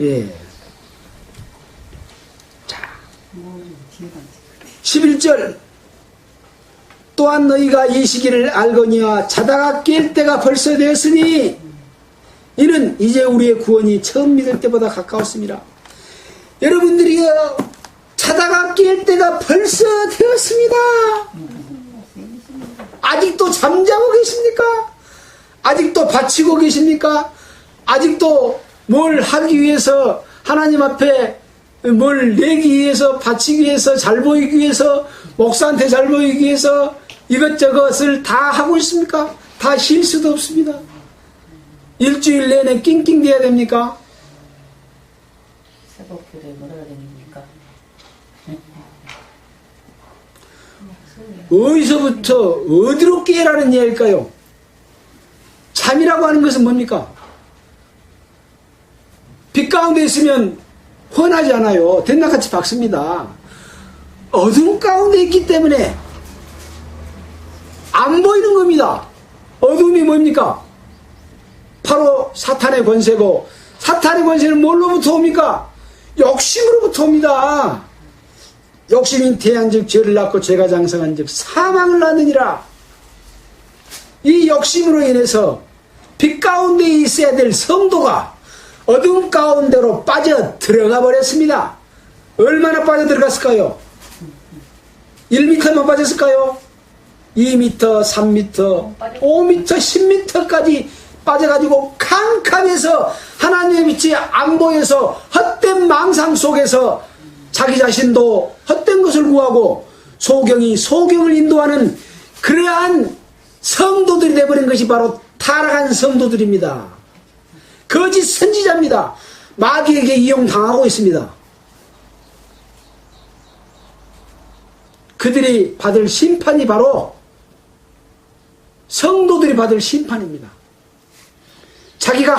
예. 자, 11절. 또한 너희가 이 시기를 알거니와 자다가 깰 때가 벌써 되었으니 이는 이제 우리의 구원이 처음 믿을 때보다 가까웠습니다. 여러분들이요, 자다가 깰 때가 벌써 되었습니다. 아직도 잠자고 계십니까? 아직도 바치고 계십니까? 아직도 뭘 하기 위해서 하나님 앞에 뭘 내기 위해서, 바치기 위해서, 잘 보이기 위해서, 목사한테 잘 보이기 위해서 이것저것을 다 하고 있습니까? 다 쉴 수도 없습니다. 일주일 내내 낑낑대야 됩니까? 새벽교대 뭐라가 됩니까? 어디서부터 어디로 깨라는 이야기일까요? 잠이라고 하는 것은 뭡니까? 빛 가운데 있으면 훤하지 않아요. 된나같이 밝습니다. 어둠 가운데 있기 때문에 안 보이는 겁니다. 어둠이 뭡니까? 바로 사탄의 권세고, 사탄의 권세는 뭘로부터 옵니까? 욕심으로부터 옵니다. 욕심이 태한즉 죄를 낳고 죄가 장성한즉 사망을 낳느니라. 이 욕심으로 인해서 빛 가운데 있어야 될 성도가 어둠 가운데로 빠져 들어가 버렸습니다. 얼마나 빠져 들어갔을까요? 1m만 빠졌을까요? 2m, 3m, 5m, 10m까지 빠져가지고 캄캄해서 하나님의 빛이 안 보여서 헛된 망상 속에서 자기 자신도 헛된 것을 구하고 소경을 인도하는 그러한 성도들이 되어버린 것이 바로 타락한 성도들입니다. 거짓 선지자입니다. 마귀에게 이용당하고 있습니다. 그들이 받을 심판이 바로 성도들이 받을 심판입니다. 자기가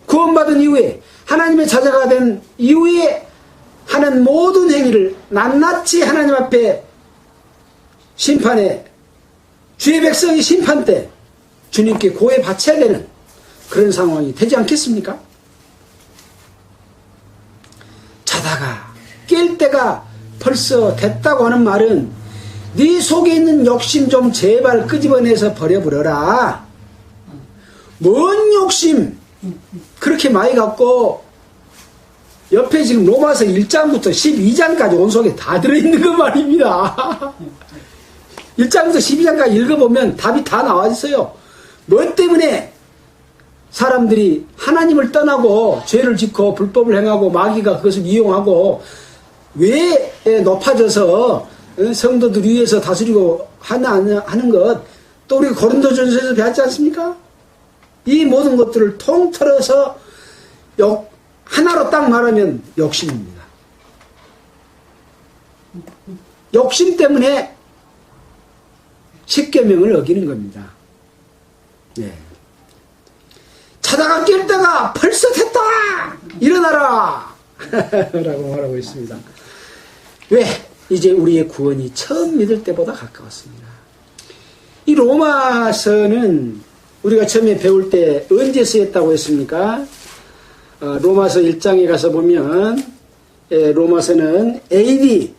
구원받은 이후에 하나님의 자녀가 된 이후에 하는 모든 행위를 낱낱이 하나님 앞에 심판에, 주의 백성의 심판 때 주님께 고해 바쳐야 되는 그런 상황이 되지 않겠습니까? 자다가 깰 때가 벌써 됐다고 하는 말은 네 속에 있는 욕심 좀 제발 끄집어내서 버려버려라. 뭔 욕심 그렇게 많이 갖고 옆에 지금 로마서 1장부터 12장까지 온 속에 다 들어있는 거 말입니다. 1장부터 12장까지 읽어보면 답이 다 나와 있어요. 뭐 때문에 사람들이 하나님을 떠나고 죄를 짓고 불법을 행하고 마귀가 그것을 이용하고 왜 높아져서 성도들 위에서 다스리고 하는 것, 또 우리 고린도전서에서 배웠지 않습니까? 이 모든 것들을 통틀어서 하나로 딱 말하면 욕심입니다. 욕심 때문에 십계명을 어기는 겁니다. 네. 자다가 깰 때가 벌써 됐다! 일어나라! 라고 말하고 있습니다. 왜? 이제 우리의 구원이 처음 믿을 때보다 가까웠습니다. 이 로마서는 우리가 처음에 배울 때 언제 쓰였다고 했습니까? 로마서 1장에 가서 보면 로마서는 AD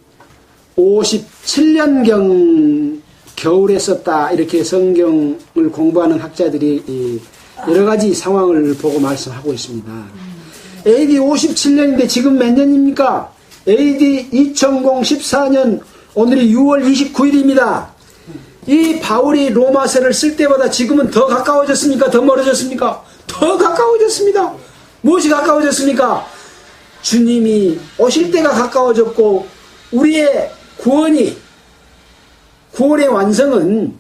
57년경 겨울에 썼다 이렇게 성경을 공부하는 학자들이 여러 가지 상황을 보고 말씀하고 있습니다. AD 57년인데 지금 몇 년입니까? AD 2014년 오늘이 6월 29일입니다. 이 바울이 로마서를 쓸 때보다 지금은 더 가까워졌습니까? 더 멀어졌습니까? 더 가까워졌습니다. 무엇이 가까워졌습니까? 주님이 오실 때가 가까워졌고 우리의 구원의 완성은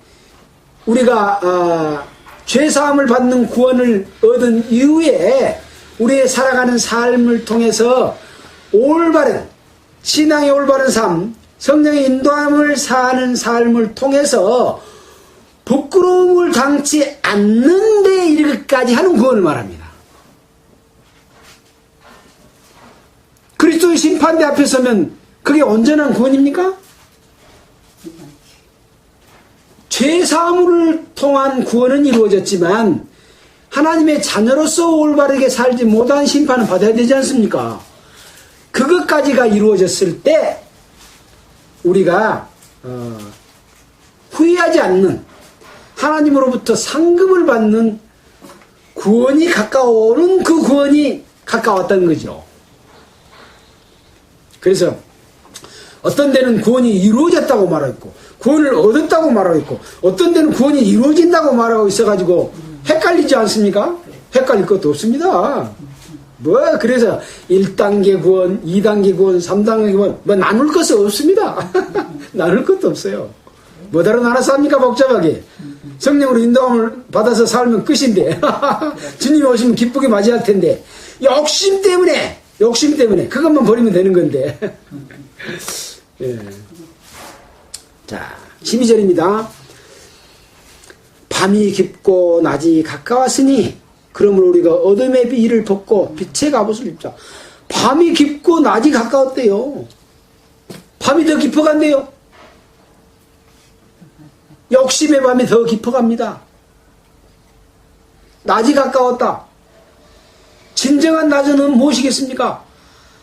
우리가 죄사함을 받는 구원을 얻은 이후에 우리의 살아가는 삶을 통해서 올바른 신앙의 올바른 삶, 성령의 인도함을 사는 삶을 통해서 부끄러움을 당치 않는 데 이르기까지 하는 구원을 말합니다. 그리스도의 심판대 앞에 서면 그게 온전한 구원입니까? 죄사함을 통한 구원은 이루어졌지만 하나님의 자녀로서 올바르게 살지 못한 심판은 받아야 되지 않습니까? 그것까지가 이루어졌을 때 우리가 후회하지 않는 하나님으로부터 상급을 받는 구원이 가까워오는 그 구원이 가까웠다는 거죠. 그래서 어떤 데는 구원이 이루어졌다고 말하고 있고 구원을 얻었다고 말하고 있고 어떤 데는 구원이 이루어진다고 말하고 있어가지고 헷갈리지 않습니까? 헷갈릴 것도 없습니다. 그래서 1단계 구원, 2단계 구원, 3단계 구원 나눌 것은 없습니다. 나눌 것도 없어요. 뭐다로 나눠서 합니까? 복잡하게 성령으로 인도함을 받아서 살면 끝인데 주님이 오시면 기쁘게 맞이할 텐데 욕심 때문에 그것만 버리면 되는 건데 예. 자 12절입니다. 밤이 깊고 낮이 가까웠으니 그러므로 우리가 어둠의 비를 벗고 빛의 갑옷을 입자. 밤이 깊고 낮이 가까웠대요. 밤이 더 깊어간대요. 욕심의 밤이 더 깊어갑니다. 낮이 가까웠다. 진정한 낮은 무엇이겠습니까?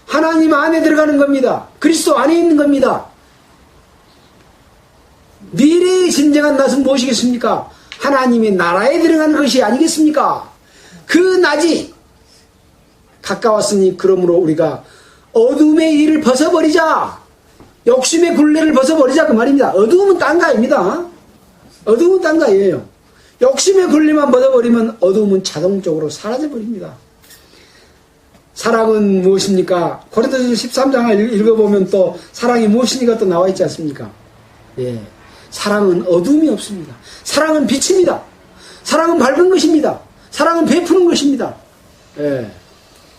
하나님 안에 들어가는 겁니다. 그리스도 안에 있는 겁니다. 미래의 진정한 낮은 무엇이겠습니까? 하나님의 나라에 들어가는 것이 아니겠습니까? 그 낮이 가까웠으니 그러므로 우리가 어둠의 일을 벗어버리자. 욕심의 굴레를 벗어버리자 그 말입니다. 어두움은 딴 거입니다. 어두움은 딴 거예요. 욕심의 굴레만 벗어버리면 어두움은 자동적으로 사라져버립니다. 사랑은 무엇입니까? 고린도전서 13장을 읽어보면 또 사랑이 무엇이니까 또 나와 있지 않습니까? 예. 사랑은 어둠이 없습니다. 사랑은 빛입니다. 사랑은 밝은 것입니다. 사랑은 베푸는 것입니다. 예.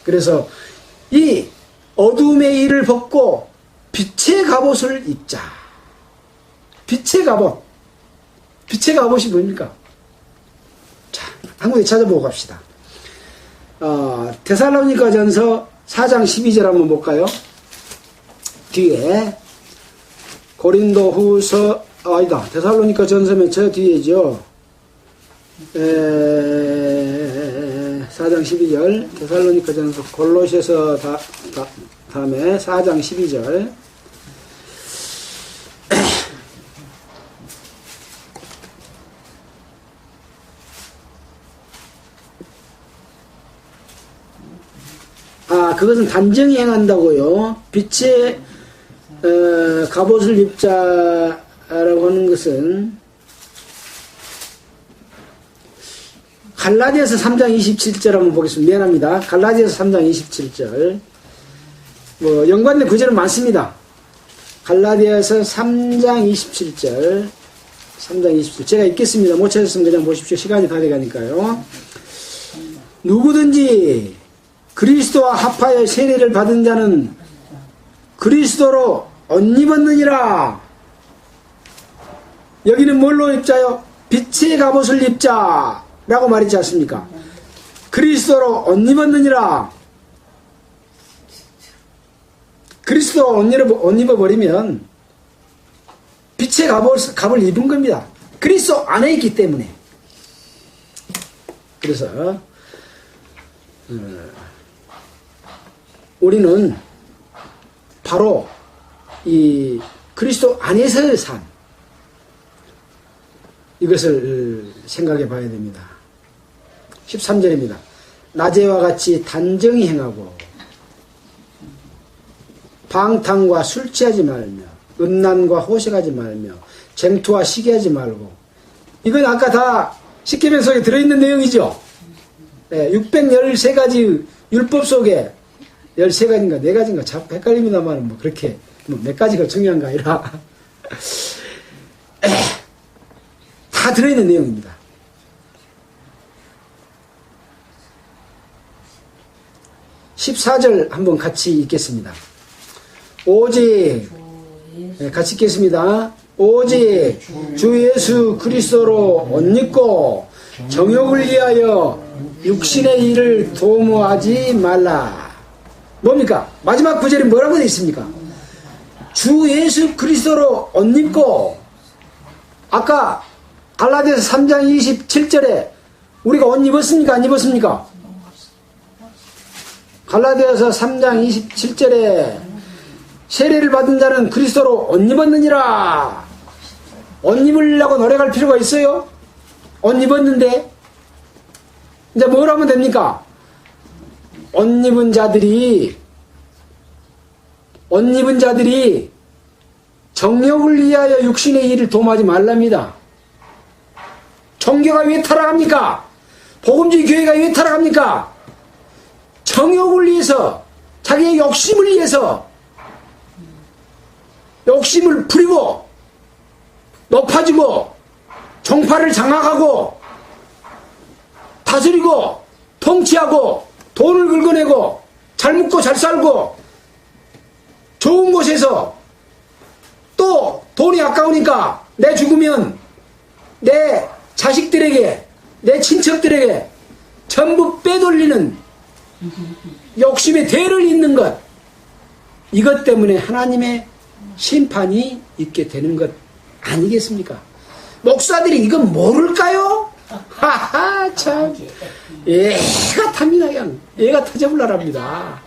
그래서 이 어둠의 일을 벗고 빛의 갑옷을 입자. 빛의 갑옷. 빛의 갑옷이 뭡니까? 자, 한 군데 찾아보고 갑시다. 데살로니가전서 4장 12절 한번 볼까요? 뒤에 고린도후서 아니다. 데살로니가전서면 저 뒤에죠. 4장 12절 데살로니가전서 골로새서 다음에 4장 12절 그것은 단정히 행한다고요. 빛의 갑옷을 입자라고 하는 것은 갈라디아서 3장 27절 한번 보겠습니다. 미안합니다. 갈라디아서 3장 27절 연관된 구절은 많습니다. 갈라디아서 3장 27절 3장 27절 제가 읽겠습니다. 못 찾았으면 그냥 보십시오. 시간이 다 돼가니까요. 누구든지 그리스도와 합하여 세례를 받은 자는 그리스도로 옷 입었느니라. 여기는 뭘로 입자요? 빛의 갑옷을 입자 라고 말했지 않습니까? 그리스도로 옷 입었느니라. 그리스도로 옷 입어버리면 빛의 갑을 입은 겁니다. 그리스도 안에 있기 때문에. 그래서 우리는 바로 이 그리스도 안에서의 삶, 이것을 생각해 봐야 됩니다. 13절입니다. 낮에와 같이 단정히 행하고 방탕과 술 취하지 말며 음란과 호색하지 말며 쟁투와 시기하지 말고. 이건 아까 다 십계명 속에 들어있는 내용이죠. 613가지 율법 속에 13가지인가 4가지인가 자꾸 헷갈립니다만 뭐 그렇게 몇 가지가 중요한 거 아니라 다 들어있는 내용입니다. 14절 한번 같이 읽겠습니다. 오직 같이 읽겠습니다. 오직 주 예수 그리스도로 옷 입고 정욕을 위하여 육신의 일을 도모하지 말라. 뭡니까? 마지막 구절이 뭐라고 되어 있습니까? 주 예수 그리스도로 옷 입고, 아까 갈라디아서 3장 27절에 우리가 옷 입었습니까? 안 입었습니까? 갈라디아서 3장 27절에 세례를 받은 자는 그리스도로 옷 입었느니라. 옷 입으려고 노력할 필요가 있어요? 옷 입었는데 이제 뭘 하면 됩니까? 옷 입은 자들이 정욕을 위하여 육신의 일을 도모하지 말랍니다. 종교가 왜 타락합니까? 복음주의 교회가 왜 타락합니까? 정욕을 위해서, 자기의 욕심을 위해서 욕심을 부리고 높아지고 종파를 장악하고 다스리고 통치하고 돈을 긁어내고 잘 먹고 잘 살고 좋은 곳에서 또 돈이 아까우니까 내 죽으면 내 자식들에게 내 친척들에게 전부 빼돌리는 욕심의 대를 잇는 것, 이것 때문에 하나님의 심판이 있게 되는 것 아니겠습니까? 목사들이 이건 모를까요? 하하, 참 애가 탑니다. 그냥 애가 터져불라랍니다.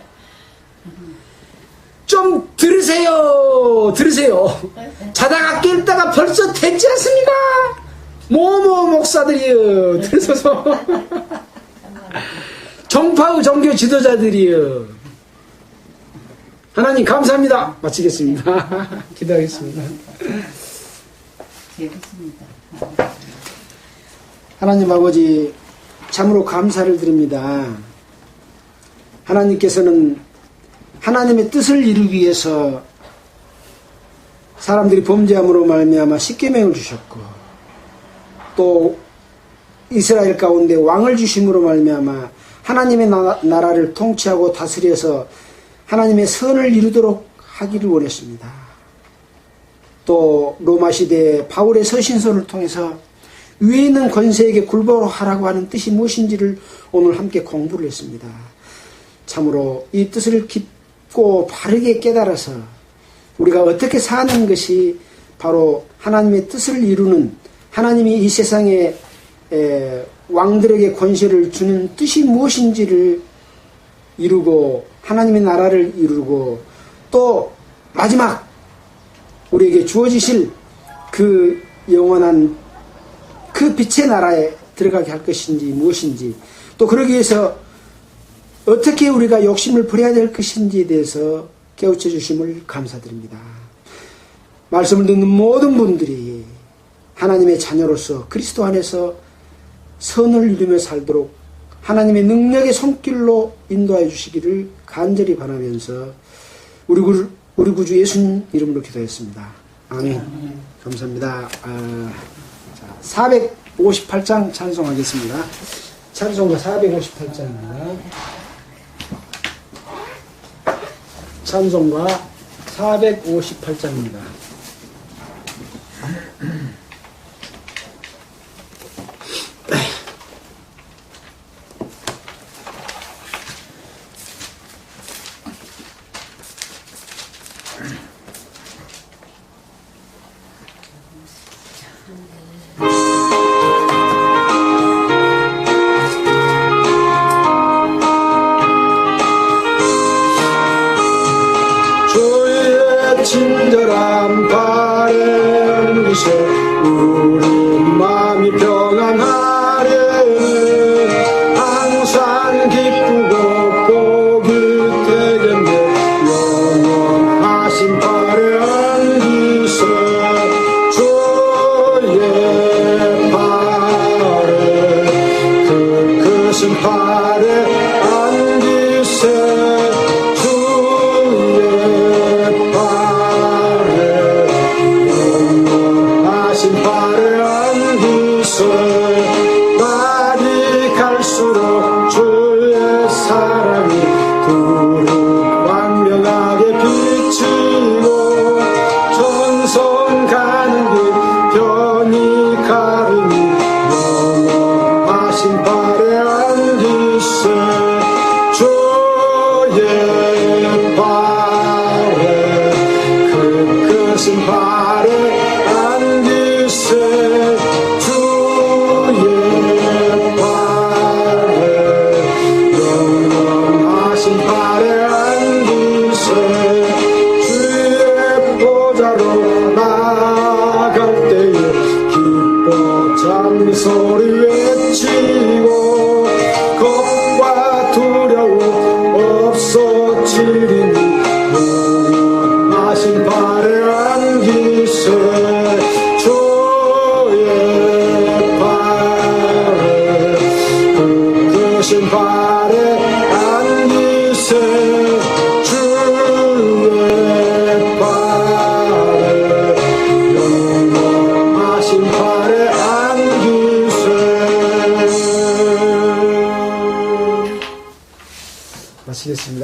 좀 들으세요. 자다가 깼다가 벌써 됐지 않습니까? 모모 목사들이요, 들으소서. 정파의 종교 지도자들이요. 하나님 감사합니다. 마치겠습니다. 기도하겠습니다. 재밌습니다. 하나님 아버지, 참으로 감사를 드립니다. 하나님께서는 하나님의 뜻을 이루기 위해서 사람들이 범죄함으로 말미암아 십계명을 주셨고, 또 이스라엘 가운데 왕을 주심으로 말미암아 하나님의 나라를 통치하고 다스려서 하나님의 선을 이루도록 하기를 원했습니다. 또 로마 시대에 바울의 서신서를 통해서 위에 있는 권세에게 굴복하라고 하는 뜻이 무엇인지를 오늘 함께 공부를 했습니다. 참으로 이 뜻을 깊고 바르게 깨달아서 우리가 어떻게 사는 것이 바로 하나님의 뜻을 이루는, 하나님이 이 세상에 왕들에게 권세를 주는 뜻이 무엇인지를 이루고 하나님의 나라를 이루고 또 마지막 우리에게 주어지실 그 영원한 그 빛의 나라에 들어가게 할 것인지 무엇인지, 또 그러기 위해서 어떻게 우리가 욕심을 버려야 될 것인지에 대해서 깨우쳐 주심을 감사드립니다. 말씀을 듣는 모든 분들이 하나님의 자녀로서 그리스도 안에서 선을 이루며 살도록 하나님의 능력의 손길로 인도하여 주시기를 간절히 바라면서 우리 구주 예수님 이름으로 기도했습니다. 아멘. 감사합니다. 458장 찬송하겠습니다. 찬송가 458장입니다. 찬송가 458장입니다. 크신 팔에 안기세 주의 팔에 영원하신 팔에 안기세 날이 갈수록 주의 사랑이 두루 광명하게 비치고 전선 가는 길 편히 가르니 영원하신 팔에 안기세 주의 팔에 그 크신 팔에 안기세 주의 팔에 영원하신 팔에 안기세 주의 보좌로 나갈 때에 기뻐 장소리 외치고 겁과 두려움 없어지리니 영원하신 팔에 안기세 주의 팔에 그 크신 팔에 안기세 주의 팔에 영원하신 팔에 안기세. 마치겠습니다.